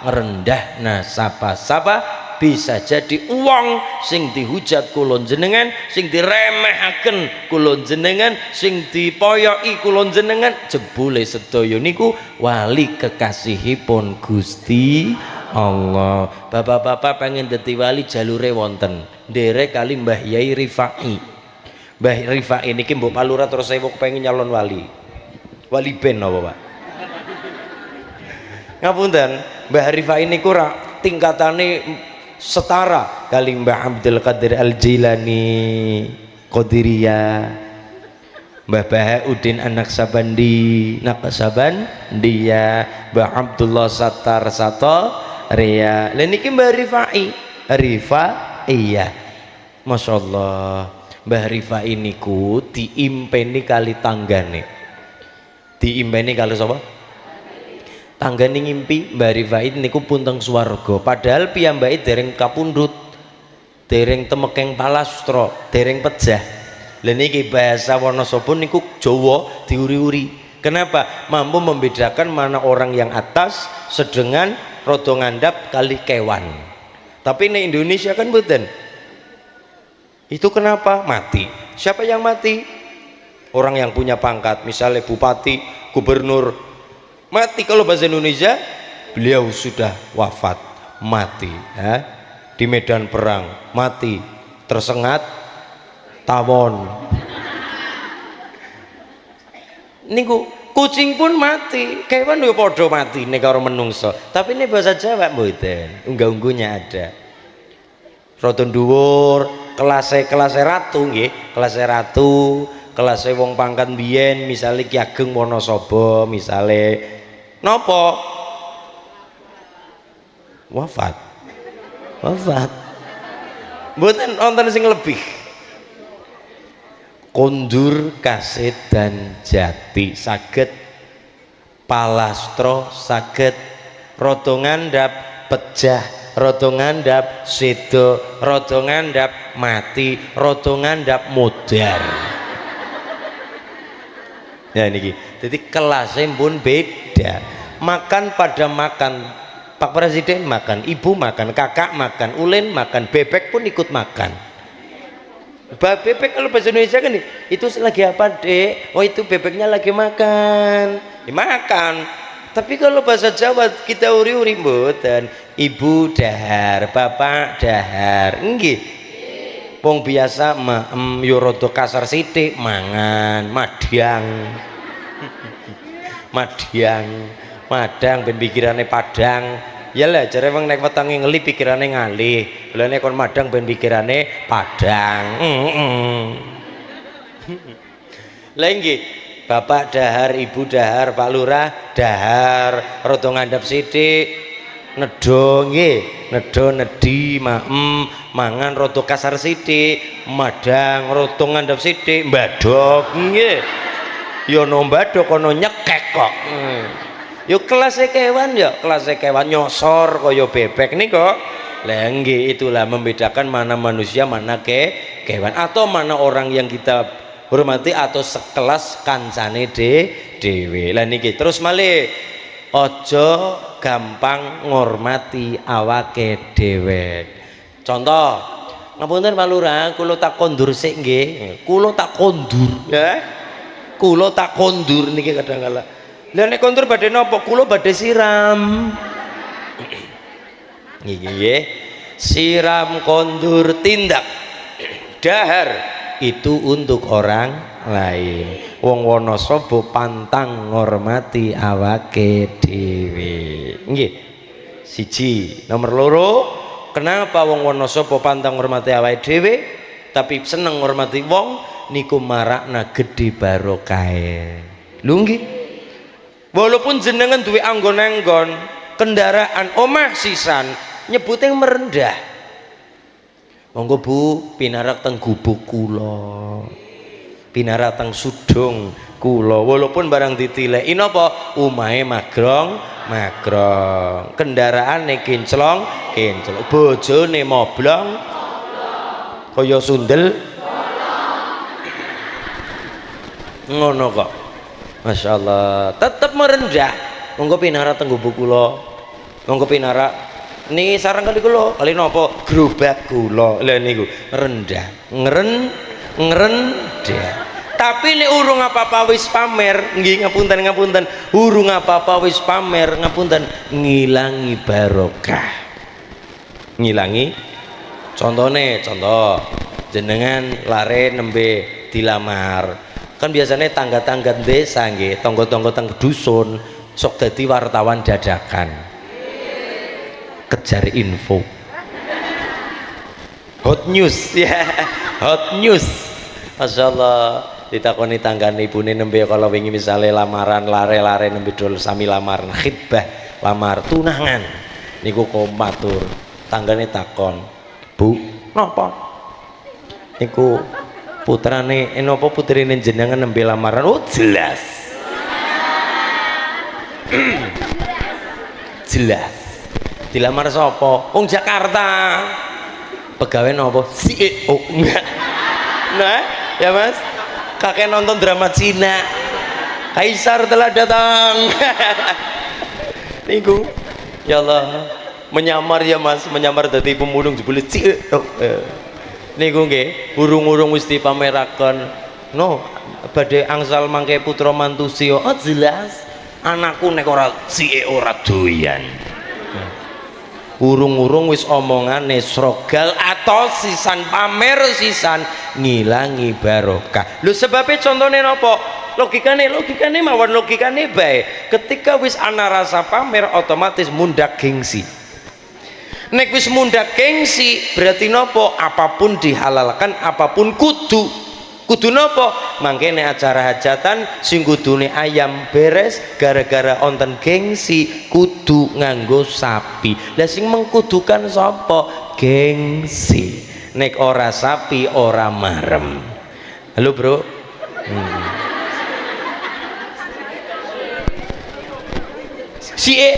Speaker 1: ngerendah sapa. Bisa jadi wong sing dihujat kula jenengan, sing diremehaken kula jenengan, sing dipoyoki kula jenengan, jebule sedaya niku wali kekasihipun Gusti Allah. Bapak-bapak pengen dadi wali jalure wonten nderek kali Mbah Yai Rifai. Mbah Rifai niki mbok Pak Lurah terus saya pengen nyalon wali. Wali ben apa Pak? Ngapunten, Mbah Rifai niku ora tingkatane setara kali Mbah Abdul Qadir Al Jilani Qadiriyah, Mbah Bahauddin Anak Sabandi Naksabandia, Mbah Abdullah Sattar Sato Ria. Lah niki Mbah Rifai iya. Masyaallah. Mbah Rifai niku diimpeni kali tanggane. Diimpeni kali sapa? Tanggane ngimpi Mbah Rifai niku punteng swarga. Padahal piyambake dereng kapundhut, dereng temekeng palastra, dereng pejah. Lah niki bahasa Wonosobo niku Jawa diuri-uri. Kenapa? Mampu membedakan mana orang yang atas, sedengan, rada ngandap kali kewan. Tapi di Indonesia kan mboten. Itu kenapa? Mati. Siapa yang mati? Orang yang punya pangkat, misalnya bupati, gubernur, mati. Kalau bahasa Indonesia, beliau sudah wafat, mati ya. Di medan perang mati, tersengat tawon. Niku kucing pun mati, kewan yo padha matine karo menungso. Tapi ini bahasa Jawa mboten, unggah-ungguhnya ada. Rada dhuwur, kelas ratu nggih, kelas ratu, kelas wong pangkat biyen, misale Ki Ageng Wonosobo, misale napa? Wafat. Mboten wonten sing lebih. Kondur, kaset dan jati saged, palastro saged, rada ngandhap pejah, rada ngandhap sedo, rada ngandhap mati, rada ngandhap modar. Ya niki. Jadi kelasnya pun beda. Makan pada makan, Pak Presiden makan, Ibu makan, kakak makan, Ulin makan, bebek pun ikut makan. Bebek kalau bahasa Indonesia kan itu lagi apa dek? Oh itu bebeknya lagi makan, dimakan. Tapi kalau bahasa Jawa kita uri-uri mboten. Ibu dahar, bapak dahar, nggih. Wong biasa yo rada kasar sithik mangan, madang ben pikirane padang. Ya lah jare wong nek wetenge ngeli pikirane ngalih. Lah nek kon madang ben pikirane padang. Lah nggih, bapak dahar, ibu dahar, Pak Lurah dahar, rada ngandhap sithik. Nedho nggih, nedho nedi mangan rada kasar sithik, madang rada ngandhap sithik, mbadhok nggih. Ya ono mbadhok kono nyekek kok. Yo kelas kewan ya, kelas kewan nyosor kaya bebek nih kok. Lah nggih itulah membedakan mana manusia mana kewan atau mana orang yang kita hormati atau sekelas kancane dhewe. Lah niki terus malih aja gampang ngormati awake dhewe. Contoh, ngapunten Pak Lurah, kula tak kondur sik nggih. Kula tak kondur ya. Kula tak kondur niki kadang-kala. Lah nek kondur badhe napa? Kula badhe siram. Nggih. Siram, kondur, tindak. Dahar itu untuk orang lain. Wong Wonosobo pantang ngormati awake dhewe. Nggih. Siji, nomor loro, kenapa wong Wonosobo pantang ngormati awake dhewe tapi seneng ngormati wong niku marakna gedhe barokahe. Lho nggih. Walaupun jenengan duwe anggon-anggon kendaraan omah sisan nyebute merendah. Monggo Bu pinarak teng gubuk kula. Pinarak teng sudung kula. Walaupun barang ditileki napa omahe magrong, kendaraane kinclong, bojone moblong, kaya sundel. Ngono kok. Masya Allah, tetap merendah. Monggo pinarak teng gubuk kula. Monggo pinarak niki sareng kali kula, kali napa? Grobak kula. Lah niku rendah, ngerendah. Tapi nek urung apa-apa wis pamer, nggih ngapunten. Urung apa-apa wis pamer, ngapunten, ngilangi barokah. Ngilangi. Contoh jenengan lare nembe dilamar. Kan biasanya tangga-tangga desa nggih, tangga-tangga teng dusun sok dadi wartawan dadakan. Kejar info. Hot news ya, hot news. Masyaallah ditakoni tanggane ibune nembe kalau wingi misale lamaran lare-lare nembe dol sami lamaran khitbah lamar tunangan niku komatur tanggane takon, "Bu, napa?" Niku putrane napa putrine jenengan nembe lamaran. Oh jelas. Jelas. Dilamar sapa? Wong Jakarta. Pegawe napa? CEO. Nah, ya Mas. Kakek nonton drama Cina. Kaisar telah datang. Niku. Ya Allah. Menyamar ya Mas, menyamar dadi pemulung jebule CEO. Niku nggih urung-urung wis dipameraken no badhe angsal mangke putra mantu sio. Oh jelas anakku nek ora CEO ora doyan. Urung-urung wis omongane srogal atau sisan pamer sisan ngilangi barokah. Lho sebabnya contohnya napa? logikane mawon logikane bae. Ketika wis ana rasa pamer otomatis mundhak gengsi. Nek wis mundhak gengsi berarti nopo? Apapun dihalalkan, apapun kudu nopo? Mangkene acara hajatan sing kudune ayam beres gara-gara onten gengsi kudu nganggo sapi. Lah sing mengkudukan sapa? Gengsi. Nek ora sapi ora marem. Halo bro.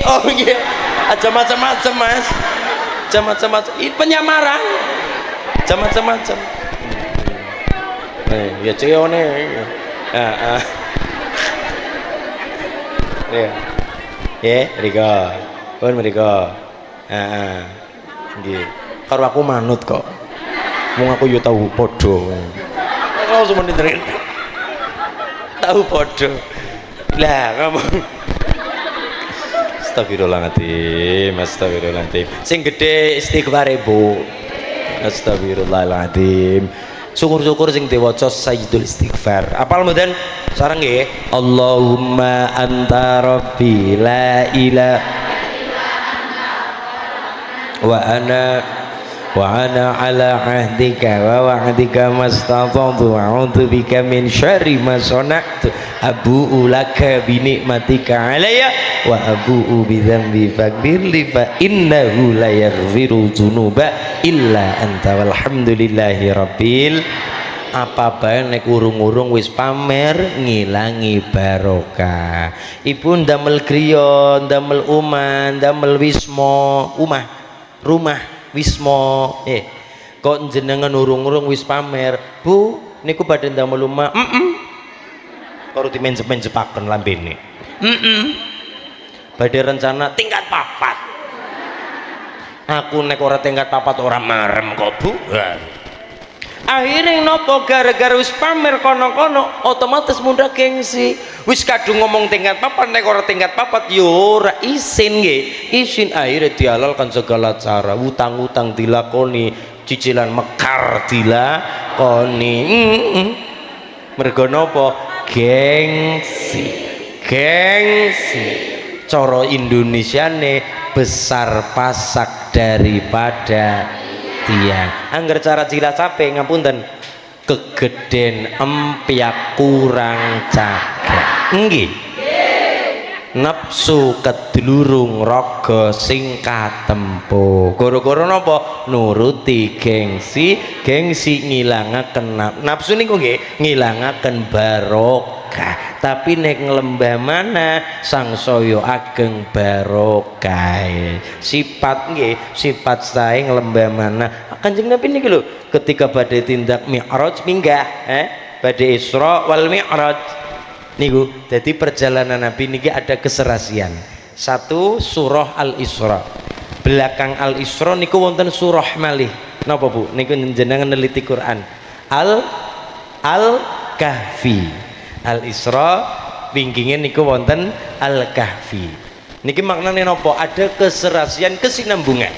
Speaker 1: Oh iya, aja macam-macam mas, aja macam-macam. Ini penyamaran, aja macam-macam. Ya ceone. Ya, mereka, pun mereka. Nggih. Karo aku manut kok. Wong aku yo tahu podo. Kalau cuma diterin. Tahu podo. Lah ngomong. Astagfirullahaladzim. Sing gede istighfar Bu. Astagfirullahaladzim. Syukur-syukur sing diwaca sayyidul istighfar. Apal mboten? Sareng nggih. Allahumma anta rabbi la ilaha wa ana ala ahdika wa wa'dika mastata'tu a'udzu bika min syarri ma sana'tu abu'u laka bi ni'matika alayya wa abu'u bi dzambi faghfirli fa innahu la yaghfiru dzunuba illa anta walhamdulillahi rabbil. Apa bae nek urung-urung wis pamer ngilangi barokah. Ibu ndamel griya, ndamel uman, ndamel wisma, rumah wismo kok jenengan urung-urung wis pamer Bu niku badhe ndamel omah karo dimenjep-menjepaken lambene badhe rencana tingkat 4 aku nek ora tingkat 4 ora marem kok Bu. Akhirnya nopo gara-gara wis pamer kono-kono otomatis mundhak gengsi. Wis kadung ngomong tingkat 4 nek ora tingkat 4 yo ora isin nggih. Isin akhirnya dihalalkan segala cara, utang-utang dilakoni, cicilan mekar dilakoni. Mergo nopo? Gengsi. Cara Indonesiane besar pasak daripada tiang. Angger cara Cilacape ngapunten kegeden empyak kurang cagak. Nggih. Nafsu kedlurung raga sing katempo. Gara-gara napa? Nuruti gengsi ngilangaken nafsu niku nggih ngilangaken barokah. Tapi nek nglembah mana sangsaya ageng barokah. Sifat nggih, sifat sae nglembah mana. Kanjeng Nabi niki lho, ketika badhe tindak Mi'raj minggah, badhe Isra wal Mi'raj. Niku jadi perjalanan Nabi niki ada keserasian. Satu surah Al-Isra. Belakang Al-Isra niku wonten surah malih. Napa Bu? Niku jenengan neliti Quran. Al-Kahfi. Al-Isra wingkingin niku wonten Al-Kahfi. Niki maknane napa? Ada keserasian, kesinambungan.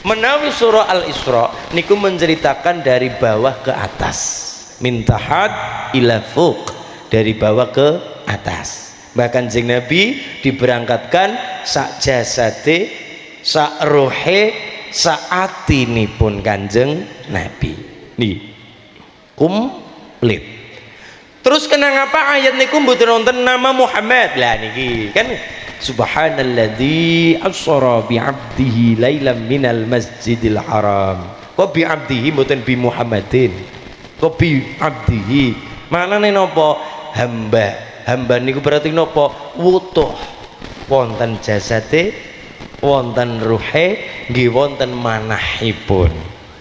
Speaker 1: Menawi surah Al-Isra niku menceritakan dari bawah ke atas. Min tahat ila fuq. Dari bawah ke atas. Bahkan jeng Nabi diberangkatkan sak jasade, sak rohe, sak atinipun Kanjeng Nabi. Nih, komplit. Terus kenapa ayat niku mboten wonten nama Muhammad? Lah niki kan subhanalladzi asra bi 'abdihi lailan minal masjidil haram. Kok bi 'abdihi mboten bi Muhammadin? Kok bi 'abdihi? Maknane napa? Hamba niku berarti napa? Wutuh wonten jasade, wonten ruhe, nggih wonten manahipun.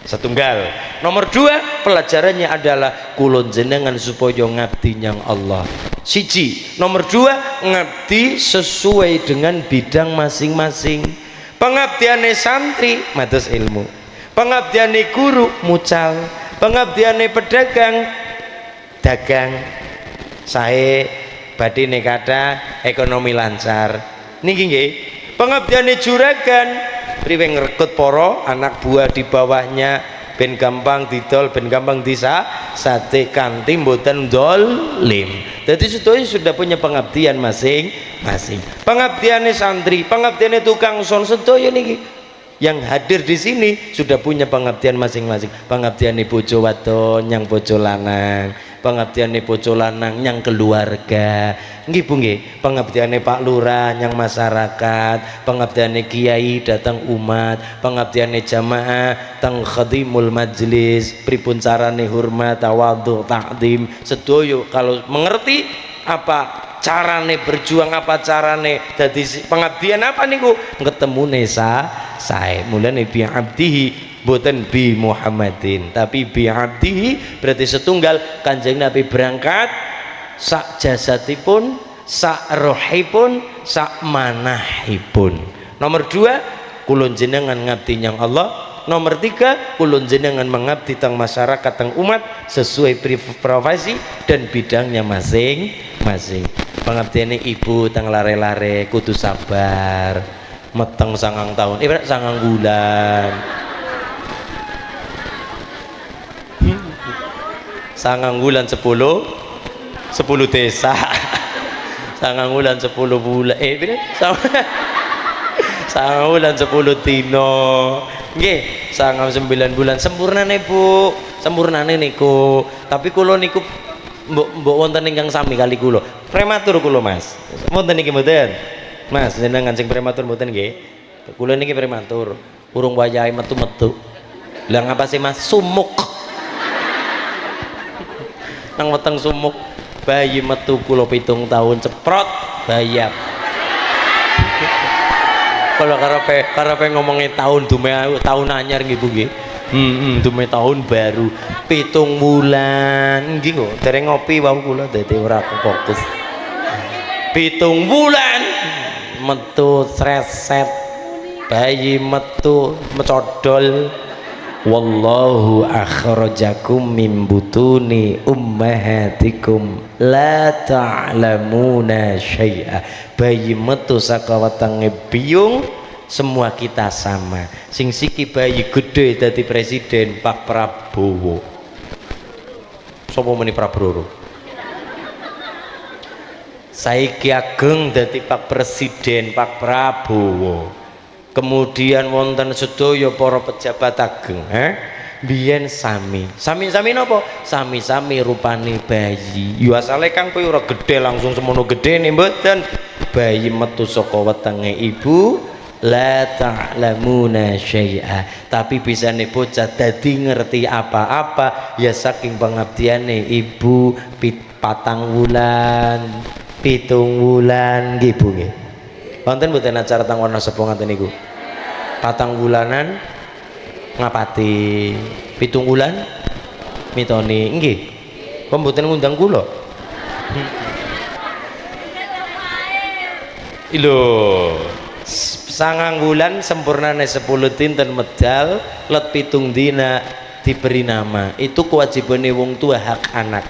Speaker 1: Setunggal. Nomor 2 pelajarannya adalah kulon jenengan supaya ngabdi nyang Allah. Siji. Nomor 2 ngabdi sesuai dengan bidang masing-masing. Pengabdiane santri mados ilmu, pengabdiane guru mucal, pengabdiane pedagang dagang. Saya badhe nekada ekonomi lancar. Niki nggih pengabdiane juragan priwe ngrekut para anak buah di bawahnya ben gampang didol, ben gampang sate kanthi mboten dolim. Jadi sudah punya pengabdian masing-masing. Pengabdiannya santri, pengabdiannya tukang son sedaya niki. Yang hadir di sini sudah punya pengabdian masing-masing. Pengabdian bojo wadon yang bojo lanang, pengabdian bojo lanang yang keluarga. Nggih Bu nggih. Pengabdian Pak Lurah yang masyarakat, pengabdian kiai datang umat, pengabdian jamaah teng khadimul majlis, pripun carane hormat, tawadhu, takdim. Sedoyo kalau mengerti apa carane berjuang, apa carane dadi pengabdian apa niku ketemune sae mulane bi abdihi boten bi Muhammadin tapi bi abdihi berarti setunggal. Kanjeng Nabi berangkat sak jasadipun, sak rohipun, sak manahipun. Nomor 2 kulun jenengan ngabdi nyang Allah. Nomor 3 kulun jenengan mengabdi teng masyarakat teng umat sesuai profesi dan bidangnya masing-masing. Pengabdiane ibu teng lare-lare kudu sabar meteng 9 tahun 9 bulan 9 bulan 10 desa 9 bulan 10 bulan pira 9 bulan 10 dino nggih 9 bulan sempurnane Bu, sempurnane niku. Tapi kula niku mbok wonten ingkang sami kali kula. Prematur kula Mas. Wonten niki mboten? Mas jenengan sing prematur mboten nggih? Kula niki prematur. Urung wayahe metu-metu. Lah ngapa sih Mas? Sumuk. Nang weteng sumuk bayi metu kula 7 tahun ceprot bayap. Kalau karepe ngomongin tahun dume tahun anyar nggih Bu nggih. Dume tahun baru 7 bulan nggih kok dereng ngopi wau kula dadi ora fokus. 7 bulan metu sreset bayi metu mecodol. Wallahu akhrajakum min butuni ummahatikum la ta'lamuna syai'a. Bayi metu saka wetenge biyung semua kita sama. Sing siki bayi gede dadi presiden Pak Prabowo. Sapa meni Prabowo? Saiki ageng dadi Pak Presiden Pak Prabowo. Kemudian wonten sedaya para pejabat ageng, biyen sami napa? Sami-sami rupane bayi. Yo asale Kang kowe ora gedhe langsung semono gedene mboten. Bayi metu saka wetenge ibu la ta'lamuna syai'a. Tapi bisane bocah dadi ngerti apa-apa ya saking pengabdiane ibu 4 wulan, 7 wulan nggih Bu nggih. Wonten mboten acara tang warna sepo ngaten niku? 4 bulanan ngapati 7 bulan mitoni nggih. Kok mboten ngundang kula? Lho 9 bulan sempurnane 10 dinten medal let 7 dina diberi nama. Itu kewajibane wong tua hak anak.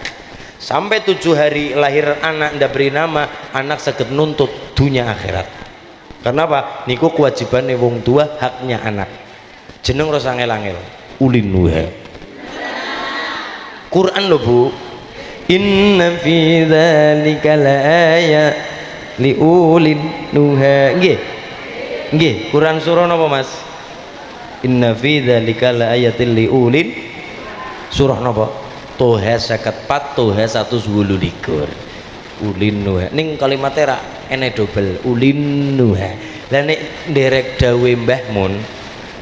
Speaker 1: Sampai 7 hari lahir anak ndak beri nama, anak saged nuntut dunia akhirat. Kenapa? Niku kewajibannya wong tua, haknya anak. Jeneng rasa angel-angel. Ulin nuha. Quran lho Bu. Inna fi dzalika laaya li ulin nuha. Nggih. Nggih, Quran surah napa Mas? Inna fi dzalika laayatil li ulin. Surah napa? Toha 54, Toha 128. Ulin nuha. Ning kalimatnya ra ene double ulin nuha. Lah nek nderek dawe Mbah Mun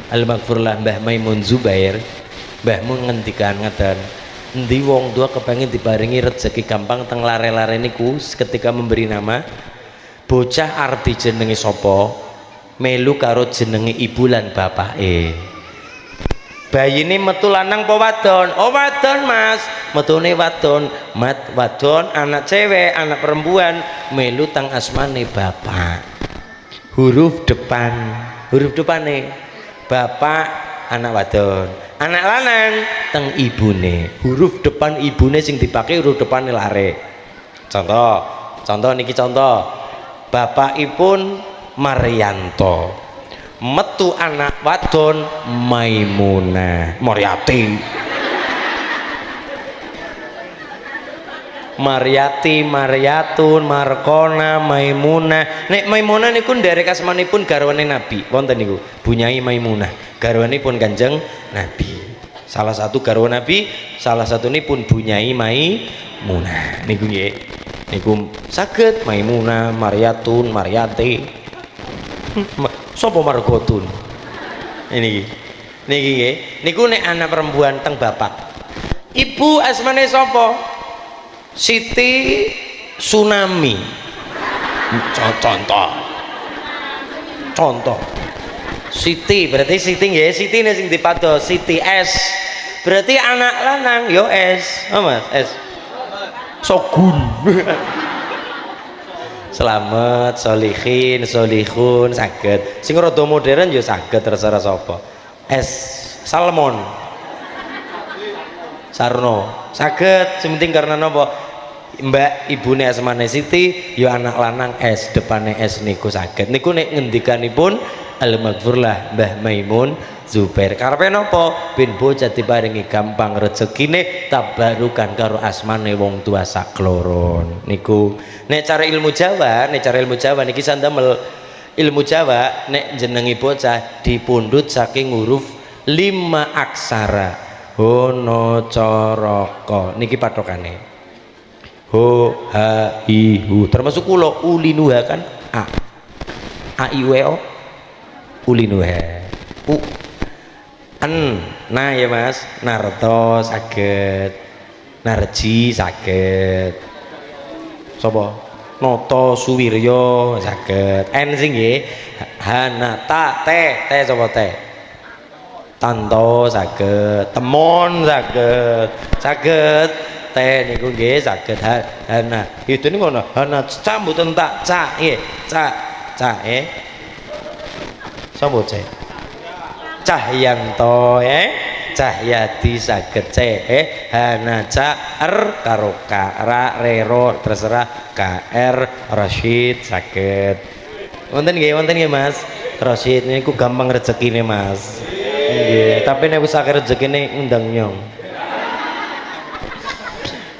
Speaker 1: Al-Maghfurlah Mbah Maimun Zubair, Mbah Mun ngendikan ngaten, endi wong tua kepengin diparingi rezeki gampang teng lare-lare niku ketika memberi nama bocah arep dijenengi sapa melu karo jenenge ibu lan bapake. Bayi ini metu lanang apa wadon? Oh wadon Mas, metune wadon. Wadon anak cewek, anak perempuan melu tang asmane bapak. Huruf depannya bapak anak wadon, anak lanang teng ibune. Huruf depan ibune sing dipakai huruf depannya lare. Contoh niki contoh. Bapakipun Marianto. Metu anak wadon Maimunah Moriati. Maryati, Maryatun, Markona, Maimunah. Nek Maimunah niku nderek asmanipun garwane Nabi. Wonten niku, Bunyai Maimunah. Garwanipun Kanjeng Nabi. Salah satu garwa Nabi, salah satu ini pun Bunyai Maimunah. Niku nggih. Niku saged Maimunah, Maryatun, Maryati. Sopo Margotun? Ini niki nggih. Niku nek anak perempuan teng bapak. Ibu asmane sapa? Siti Tsunami. Contoh. Siti berarti Siti nggih, Siti sing dipados Siti S. Berarti anak lanang yo S. Oh Mas, S. Sogun. Selamat, solihin, solihun saged. Sing rada modern yo saged terserah sapa. S. Salmon. Sarno saged, sementing karena napa Mbak ibune asmane Siti ya anak lanang S, depane S niku saged. Niku nek ngendikanipun Al-Maghfurlah Mbah Maimun Zubair karepe napa ben bocah diparingi gampang rezekine tabarukan karo asmane wong tua sakloron. Niku nek cara ilmu Jawa niki sandamel ilmu Jawa nek jenengi bocah dipundhut saking huruf 5 aksara. Hono coroko niki patokane ho ha i hu termasuk kula ulinuha kan a i w o ulinuha u en nah ya Mas narto saged narji saged sapa noto suwiryo saged en sing nggih hanata teh sapa teh tanto saged temon saged teh niku nggih saged hana itu niku ngono hana cambutan tak ca nggih ca sapa ce Cahyanto Cahyati saged ce hana ca karo ka ra rero terserah kr Rasyid saged wonten nggih Mas Rasyid niku gampang rezekine Mas. Nggih, tapi nek wis akeh rezekine undang nyong.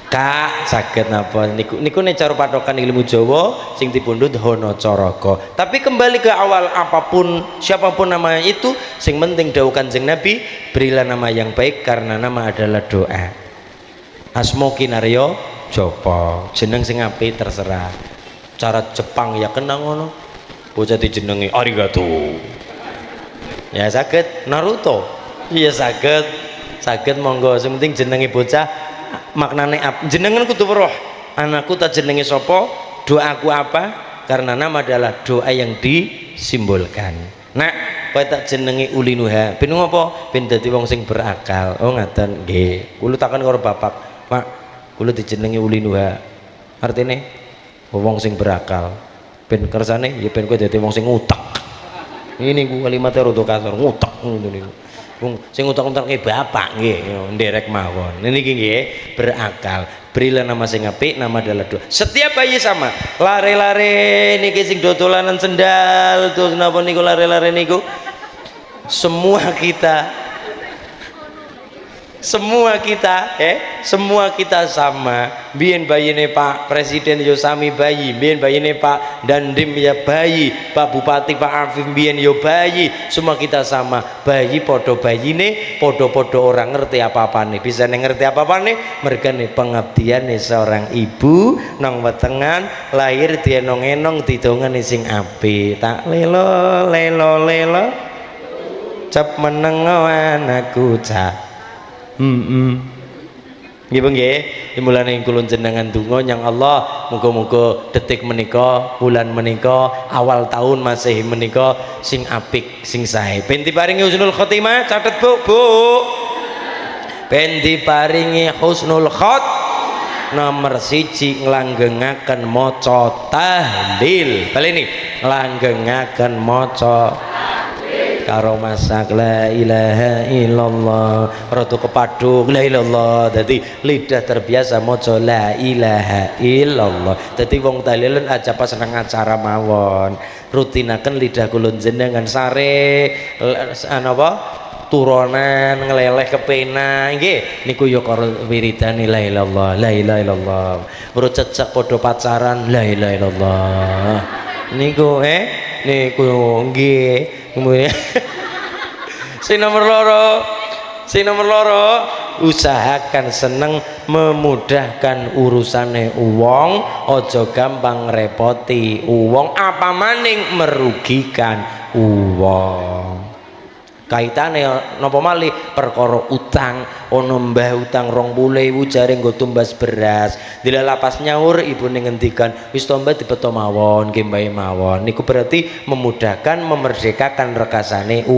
Speaker 1: Kak saged napa niku nek cara patokan ilmu Jawa sing dipundhut hono caraka. Tapi kembali ke awal apapun siapapun namanya itu sing penting dawuh Kanjeng Nabi berilah nama yang baik karena nama adalah doa. Asmo kinaryo Japa. Jeneng sing apik terserah. Cara Jepang ya kena ngono. Bocah dijenengi arigato. Ya saged Naruto ya saged monggo sing penting jenenge bocah maknane jenengan kudu weruh anakku tak jenenge sapa doaku apa karena nama adalah doa yang disimbolkan. Nak kowe tak jenenge ulinuha ben ngopo ben dadi wong sing berakal. Oh ngaten nggih kula takon karo bapak Pak kula dijenengi ulinuha artine wong sing berakal ben kersane ya ben kowe dadi wong sing utek. Ini ku kalimatnya rada kasar ngutek ngono niku. Wong sing utek-utek bapak nggih nderek mawon. Niki nggih berakal. Berilah nama sing apik, nama adalah doa. Setiap bayi sama. Lare-lare niki sing dodolanan sendal terus napa niku lare-lare niku. Semua kita sama. Biyen bayine Pak Presiden yo sami bayi, biyen bayine Pak Dandim ya bayi, Pak Bupati Pak Afif biyen yo bayi, semua kita sama. Bayi podo bayine, podo-podo orang ngerti apa-apane. Bisa ngerti apa-apane mergane pengabdiane seorang ibu nang wetengan lahir dienong-enong didongane sing apik. Tak lelo cap meneng anakku cak nggih nggih mulane kula jenengan donga nyang Allah muga-muga detik menika bulan menika awal tahun Masehi menika sing apik sing sae ben diparingi husnul khotimah catet Bu ben diparingi husnul nomor 1 nglanggengaken maca tahlil baleni nglanggengaken maca karo masak la ilaha illallah rada kepaduk la ilallah dadi lidah terbiasa maca la ilaha illallah dadi wong tahlilan aja pas nang acara mawon rutinaken lidah kula jenengan sare napa turunan ngeleleh kepena nggih niku ya karo wiridan la ilaha illallah la ilaha illallah bro cecek padha pacaran la ilaha illallah niku nggih sing nomor loro usahakan seneng memudahkan urusane uwong ojo gampang repoti uwong apa maning merugikan uwong kaitane napa malih perkara utang ana mbah utang 20.000 jare nggo tumbas beras dilalah pas nyaur ibune ngendikan wis to mbah dipeto mawon nggih mbah mawon niku berarti memudahkan memerdekakan rekasane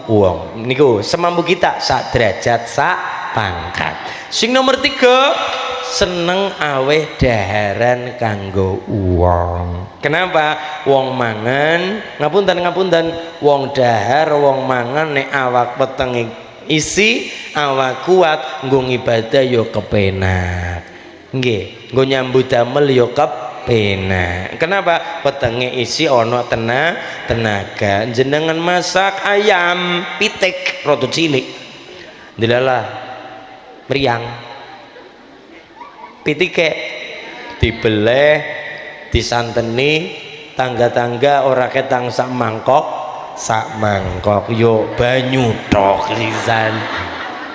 Speaker 1: uang niku semampu kita sak derajat sak pangkat sing nomor 3 seneng aweh daharan kanggo uang. Kenapa? Wong mangan ngapunten wong dahar wong mangan nek awak wetenge isi awak kuat nggo ibadah yo kepenak nggih nggo nyambut damel yo kepenak. Kenapa? Wetenge isi ana tenaga jenengan masak ayam pitik rada cilik dilalah meriang pitike dibeleh disanteni tangga-tangga ora ketang sak mangkok yo banyu tok lisan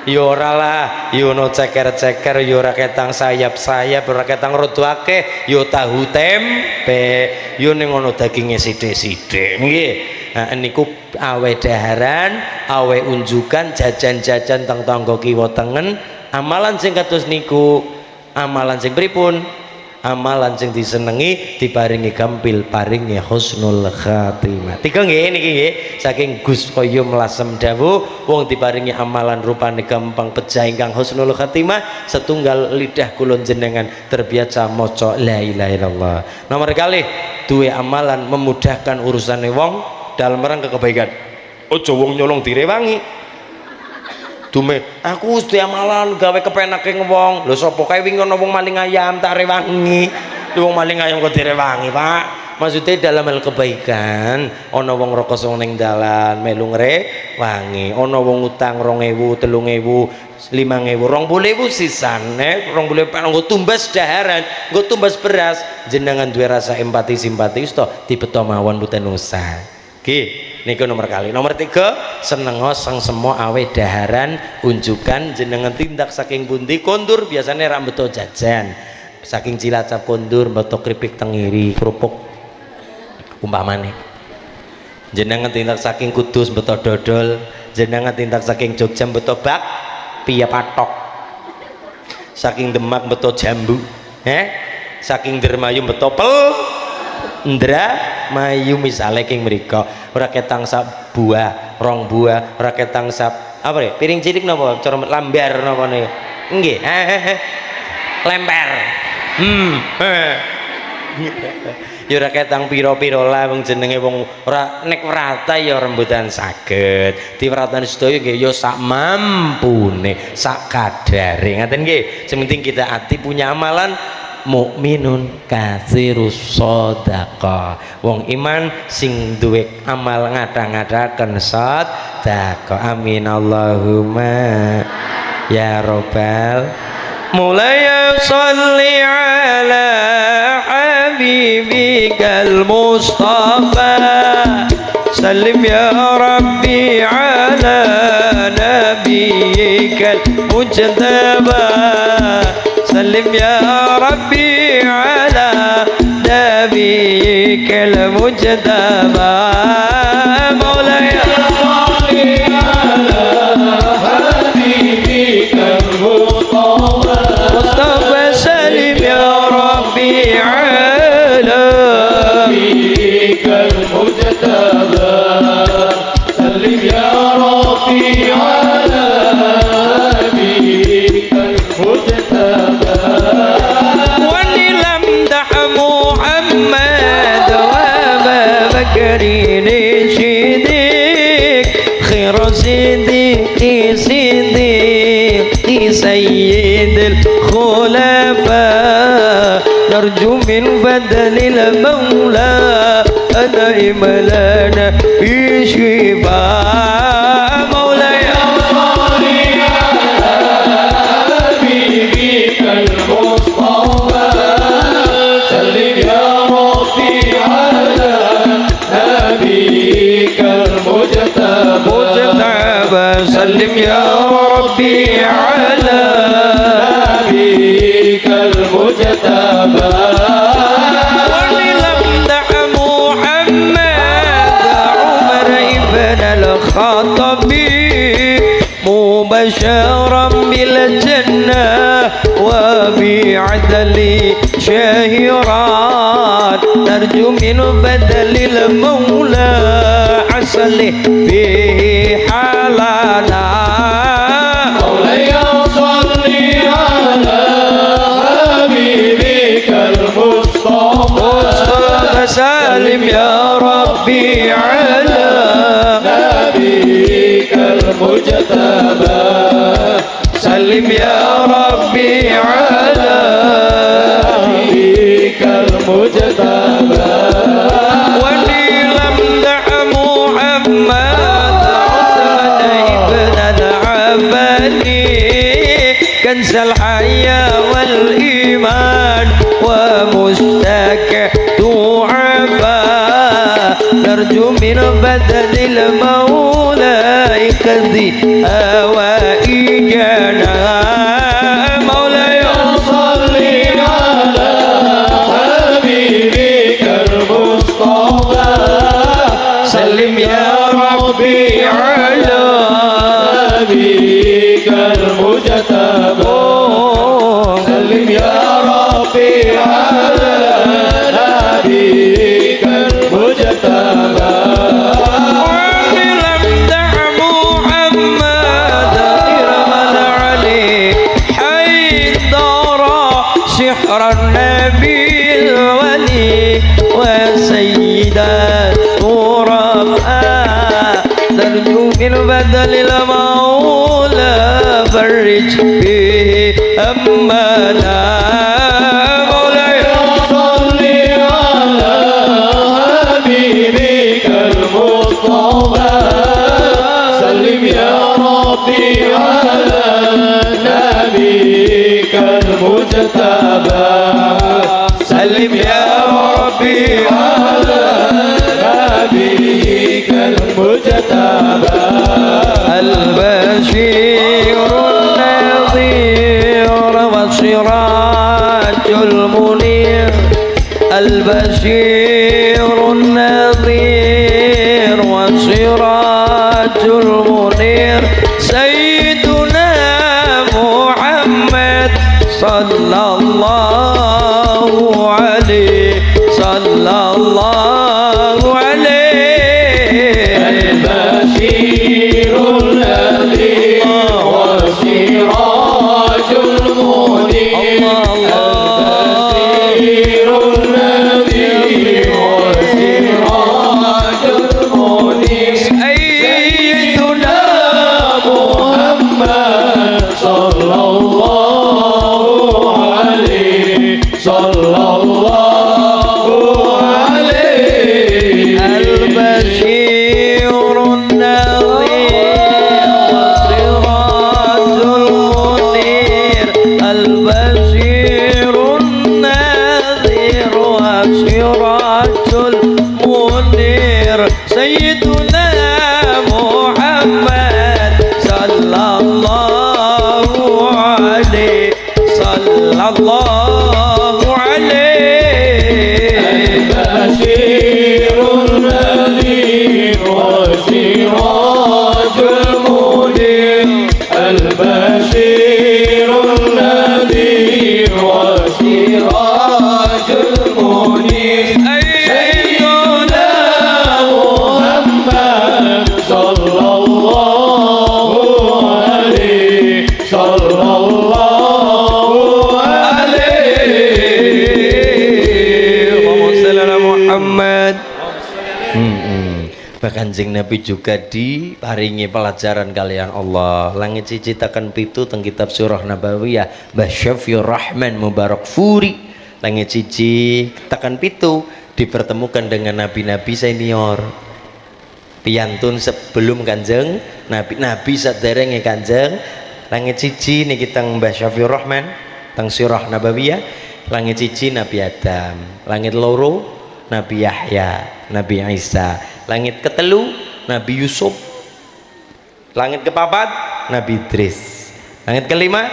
Speaker 1: yo ora lah yo no ceker-ceker yo ora ketang sayap-sayap ora ketang rada akeh yo tahu tempe yo ning ono daginge sithik-sithik nggih nah niku awe daharan awe unjukan jajan-jajan teng tangga kiwa tengen amalan sing kados niku amalan sing pripun amalan sing disenengi diparingi gampil paringi husnul khatimah. Tiga nggih niki nggih saking Gus Qayyum Lasem dawuh wong diparingi amalan rupane gampang pejah ingkang husnul khatimah setunggal lidah kula jenengan terbiasa maca la ilaha illallah. Nomor kalih duwe amalan memudahkan urusane wong dalam rangka kebaikan. Aja wong nyolong direwangi dume aku wis amalan gawe kepenake wong lho sapa kae wingi ana wong maling ayam tak rewangi wong maling ayam kok direwangi Pak maksudnya dalam hal kebaikan ana wong rokos ning dalan melu ngrewangi ana wong utang 2.000 3.000 5.000 20.000 sisan 20.000 nggo tumbas daharan nggo tumbas beras jenengan duwe rasa empati simpati to dibeto mawon mboten usah nggih niku nomor kali. Nomor 3 seneng sang semua awe daharan unjukan jenengan tindak saking pundi kondur biasanya ra beto jajan saking Cilacap kondur beto keripik tengiri kerupuk umpamane jenengan tindak saking Kudus beto dodol jenengan tindak saking Jogja beto bak piye patok saking Demak beto jambu saking Dermayu beto pel Mayu misalnya king mereka ora ketang sak buah rong buah ora ketang sak apa ya piring cilik napa cara lambar napa nih nggih lemper ya ora ketang pira-pira lah wong jenenge wong ora nek rata ya rembutan saged diwratan sedaya nggih ya sak mampune sak kadare ngaten nggih sementing kita ati punya amalan mukminun katsirus shadaqah wong iman sing duwe amal ngada-ngadaken sedekah amin Allahumma ya rabbal mulai sholli ala habibikal mustafa sallim ya rabbi ala nabiyyikal mujtaba سلم يا ربي على نبيك المجتبى مولاي صل على حبيبك المصطفى سلم يا ربي على نبيك المجتبى سلم يا ربي على نبيك المجتبى كريم صديق خير صديق سيد الخلفاء نرجو من فضل المولى أن لنا في شفاء مولاي سلم يا ربي على نبيك المجتبى ولنمدح محمد عمر ابن الخطاب مبشرا بالجنة وبعدل شاهرات نرجو من بدل المولى عسله به حالنا مولاي صل على حبيبك المصطفى سالم يا ربي على نبيك المجتبى سلم يا ربي على نبيك المجتبى ولنمدح محمد عثمان ابن العفاني كنز الحياة والإيمان ومشتكى ضعفاء نرجو من بدل المولى يقضي هوائجنا مولاي صل على حبيبك المصطفى سلم يا ربي على نبيك المجتبى سلم يا ربي على نبيك المجتبى ولنمدح محمد إرمل عليه حيدر سحر النبي الولي وسيدا رفعا ترجو من بدل المولى فرج به أمنا مولاي صل على حبيبك المصطفى سلم يا ربي على نبيك المجتبى سلم يا ربي على نبيك المجتبى البشير النظير والسراج المنير البشير النظير والسراج المنير سيدنا محمد صلى الله عليه صلى الله عليه البشير النذير والسراج المنير البشير النذير والسراج المنير سيدنا محمد صلى الله عليه صلى الله عليه البشير النذير والسراج المنير البشير النذير والسراج المنير سيدنا محمد صلى الله عليه صلى الله عليه البشير النذير والسراج المنير البشير النذير والسراج المنير سيدنا محمد صلى الله عليه صلى الله عليه اللهم صل على Muhammad. Kanjeng Nabi juga diparingi pelajaran kalian Allah. Langit cicitakan pitu teng kitab surah Nabawiyah Mbah Syafiur Rahman Mubarak Furi. Langit cici tekan pitu dipertemukan dengan nabi-nabi senior. Piantun sebelum Kanjeng Nabi, Nabi saderenge Kanjeng. Langit cici niki teng Mbah Syafiur Rahman teng surah Nabawiyah. Langit cici Nabi Adam, langit loro Nabi Yahya, Nabi Isa, langit ketelu Nabi Yusuf. Langit kepapat Nabi Idris. Langit kelima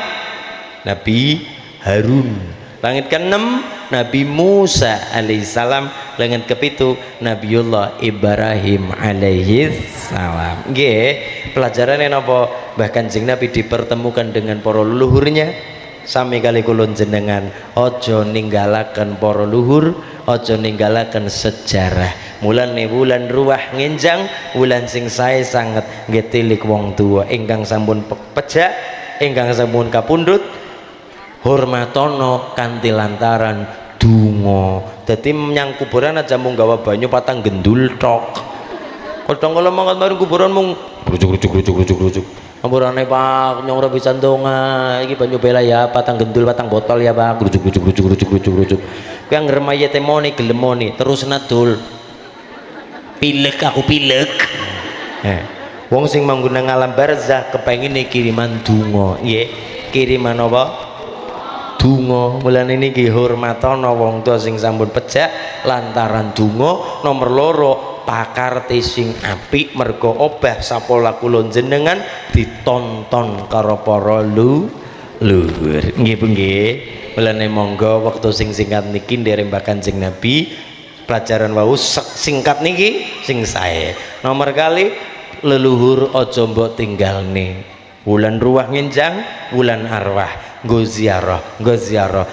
Speaker 1: Nabi Harun. Langit keenam Nabi Musa alaihissalam. Langit kepitu Nabiullah Ibrahim alaihissalam. Nggih, pelajarannya napa? Bahkan Kanjeng Nabi dipertemukan dengan para leluhurnya. Sami kali kulon jenengan ojo ninggalaken para luhur, ojo ninggalaken sejarah. Mulane wulan ruwah ngenjang, wulan sing sae sanget nggih tilik wong tuwa ingkang sampun pejak, ingkang sampun kapundhut, hormatono kanthi lantaran donga. Dadi menyang kuburan aja mung gawa banyu patang gendul tok. Kadang kala mangkat mari kuburan mung rujuk. Ampurane Pak, nyong ora bisa ndonga. Iki banyu bela ya, patang gendul, patang botol ya Pak. Rujuk. Kuwi anger mayite moni gelem moni, terus nadul. Pilek aku pilek. Wong sing mangguna ngalam barzah kepengine kiriman donga, nggih. Kiriman apa? Donga. Mulane niki hormatana wong tua sing sampun pejak lantaran donga. Nomor loro pakarte sing apik mergo obah sapola kula jenengan ditonton karo para luhur. Nggih Bu nggih. Mulane monggo wektu sing singkat niki nderek Kanjeng Nabi pelajaran wau singkat niki sing sae. Nomor kali leluhur aja mbok tinggalne. Wulan ruwah ngenjang, wulan arwah. Nggo ziarah.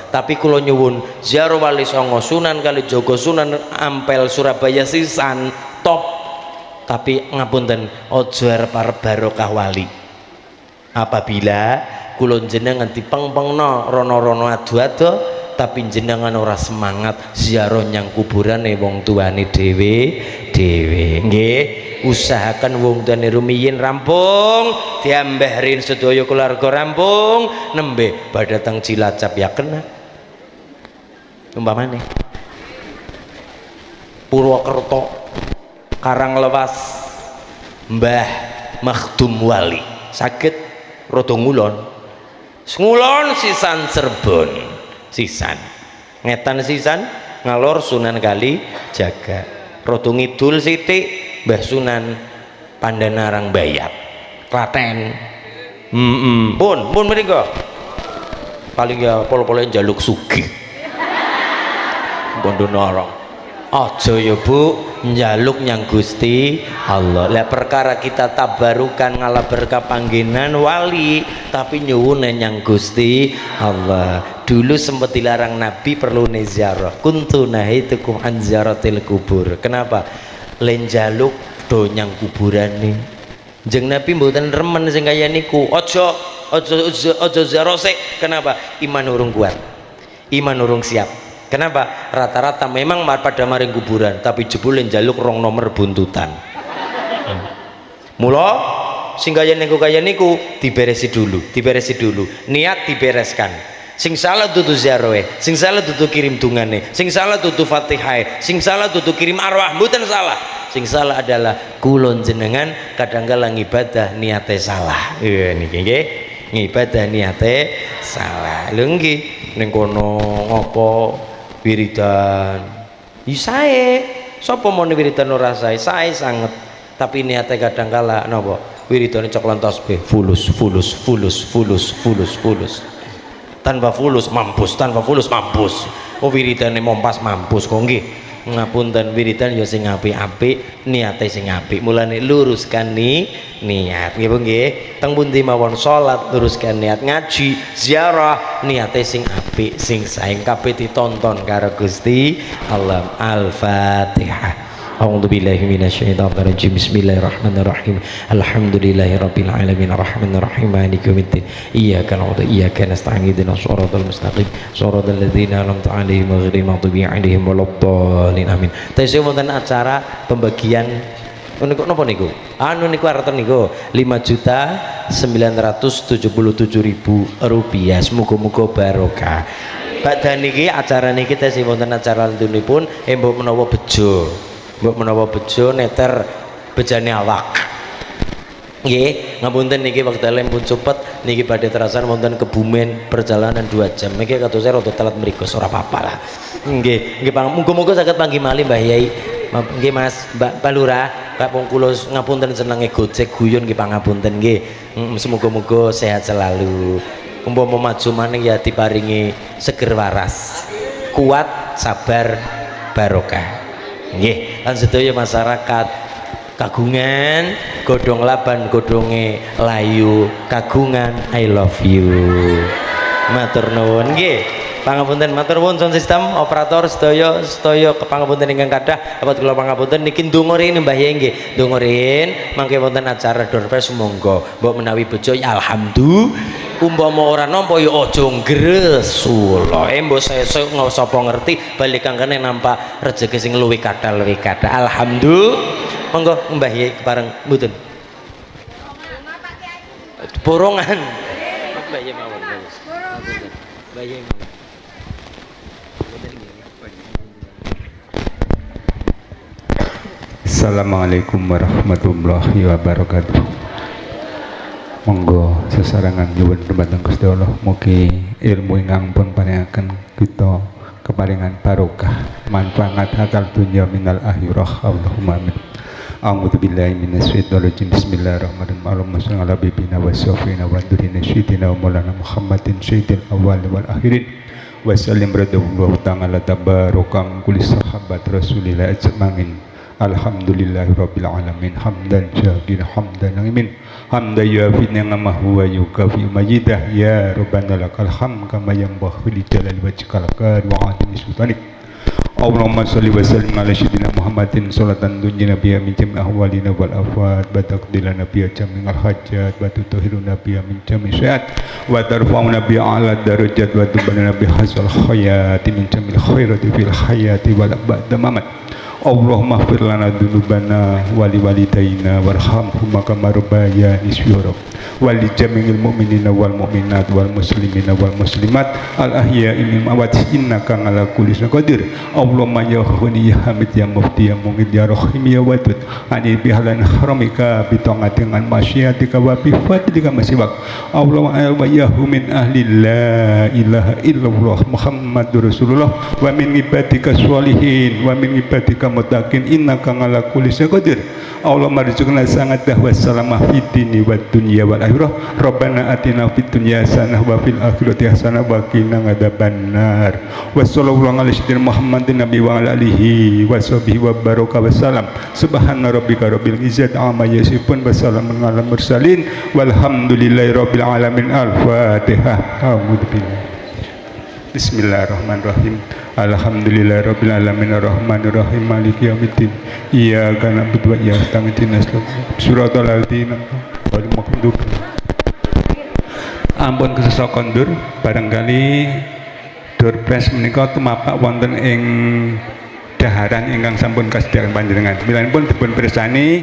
Speaker 1: Tapi kula nyuwun ziarah Wali Songo Sunan Kalijaga Sunan Ampel Surabaya sisan top. Tapi ngapunten aja arep barokah wali. Apabila kula jenengan dipengpengno rono-rono adu-adu tapi jenengan ora semangat ziarah nyang kuburane wong tuane dhewe. Nggih, usahakan wong tuane rumiyin rampung, diambahrin sedaya keluarga rampung, nembe badhe teng Cilacap ya kena. Umpamane Purwokerto Karanglewas Mbah Makhdum Wali saged rada ngulon sisan Cirebon sisan ngetan sisan ngalor Sunan Kalijaga rada ngidul sithik Mbah Sunan Pandanarang Bayat Klaten. Pun mriko paling ya pol-pole njaluk sugih bondo norong aja ya Bu njaluk nyang Gusti Allah. Lah perkara kita tabarukan ngalah berkah panggenan wali tapi nyuwun nyang Gusti Allah. Dulu sempat dilarang Nabi perlu ziarah. Kuntu nahitukum an ziyaratil kubur. Kenapa? Len njaluk do nyang kuburane. Jeng Nabi mboten remen sing kaya niku. Aja ziarah sik. Kenapa? Iman urung kuat. Iman urung siap. Kenapa? Rata-rata memang pada maring kuburan tapi jebule njaluk rong nomor buntutan. Mula sing kaya niku diberesi dulu. Niat dibereskan. Sing salah dudu ziarah, sing salah dudu kirim dungane, sing salah dudu Fatihah, sing salah dudu kirim arwah, mboten salah. Sing salah adalah kulon jenengan kadang-kala ngibadah niate salah. Niki nggih, ngibadah niate salah. Lho nggih, ning kono ngopo wiridan. Ya sae. Sapa mau wiridan ora sae? Sae sanget. Tapi niate kadang-kala napa? Wiridane coklan tasbih, fulus. Tanpa fulus mampus. Oh wiridane mompas mampus kok nggih. Ngapunten wiridan ya sing apik-apik, niate sing apik. Mulane luruskan niat. Nggih Bu nggih. Teng pundi mawon salat luruskan niat, ngaji, ziarah niate sing apik, sing sae kabeh ditonton karo Gusti Allah. Al-Fatihah. A'udzu billahi minasyaitonir rajim. Bismillahirrahmanirrahim. Alhamdulillahirabbil alamin arrahmanir rahim maliki yaumiddin. Iyyaka na'budu wa iyyaka nasta'in ihdinas shiratal mustaqim shiratal ladzina an'amta 'alaihim ghairil maghdubi 'alaihim waladdallin. Amin. Tesih wonten acara pembagian niku napa niku? Anu niku arep niku 5.977.000 rupiah. Muga-muga barokah. Badhe niki acara niki tesih wonten acara lendunipun mbok menawa bejo. Mbok menawa bejo neter bejane awak. Nggih, ngapunten niki wekdal pun cepet niki badhe terasan wonten Kebumen perjalanan 2 jam. Niki kados rada telat mriku ora apa-apa lah. Nggih, muga-muga saged panggih malih Mbah Yai. Nggih Mas, Mbak Lurah. Kak pun kula ngapunten senenge gojek guyon nggih pangapunten nggih. Semoga-moga sehat selalu. Umpama maju maning ya diparingi seger waras. Kuat, sabar, barokah. Nggih, lan sedaya masyarakat kagungan godhong laban godhonge layu kagungan I love you. Matur nuwun nggih. Pangapunten matur nuwun sound system operator sedaya kepangapunten ingkang kathah apat kula pangapunten niki ndonga rin Mbah Yai nggih ndonga rin mangke wonten acara door prize monggo mbok menawi bejo ya alhamdulillah umpama ora nampa ya aja ngresula mbok sesuk sapa ngerti balik kangkene nampak rejeki sing luwih kathah alhamdulillah monggo Mbah Yai bareng mboten borongan Mbah Yai mawon Mbah Yai
Speaker 3: Assalamualaikum warahmatullahi wabarakatuh. Monggo sesarengan nyuwun dumateng Gusti Allah mugi ilmu ingkang pun paringaken kita keparingan barokah manfaat hakal dunya minal akhirah Allahumma amin. A'udzu billahi minasyaitonir rajim. Bismillahirrahmanirrahim. Allahumma shalli ala bibina wa sofina wa durina syidina wa maulana Muhammadin syidil awal wal akhirin wa sallim radhiyallahu ta'ala tabarakam kulli sahabat Rasulillah ajmain. Alhamdulillahirabbil alamin hamdan syakir hamdan naimin hamdan yafi ni'amahu wa yukafi majidah ya rabbana lakal hamd kama yanbaghi li jalali wajhikal karim wa 'azimi sultanik. Allahumma shalli wa sallim ala sayyidina Muhammadin sholatan tunjina biha min jami' ahwalina wal afat wa taqdilana biha jami'al hajat wa tutahhiruna biha min jami' syi'at wa tarfa'una biha 'ala darajat wa tubalana biha hasal hayati min jami'il khairati fil hayati wal ba'da mamat. Allahumma ighfir lana dzunubana wa li walidayna warhamhuma kama rabbayani shaghira wa li jami'il mu'minina wal mu'minat wal muslimina wal muslimat al ahya'i minhum wa innaka ala kulli syai'in qadir. Allahumma ya ghani ya hamid ya mufti ya mughith ya rahim ya wadud ani bihalan haramika bi ta'ati an masyiatika wa bi fadlika masiwak. Allahumma ya min ahli la ilaha illallah Muhammadur Rasulullah wa min ibadika sholihin wa min ibadika mutakin innaka ala kulli syai'in qadir. Allahumma rizqna sa'adah wa salamah fid dini wad dunya wal akhirah. Rabbana atina fid dunya hasanah wa fil akhirati hasanah wa qina adzabannar. Wa sallallahu alaihi wasallam Muhammadin nabi wa ala alihi wa sahbihi wa baraka wa salam. Subhana rabbika rabbil izzati amma yasifun wa salamun alal mursalin walhamdulillahi rabbil alamin. Al-Fatihah. Bismillahirrahmanirrahim. Alhamdulillahirabbil alamin arrahmanirrahim maliki yaumiddin. Iyyaka na'budu wa iyyaka nasta'in. Shiratal ladzina an'amta 'alaihim. Ampun kesesa kondur barangkali door prize menika tumapak wonten ing daharan ingkang sampun kasediaken panjenengan. Milihipun dipun pirsani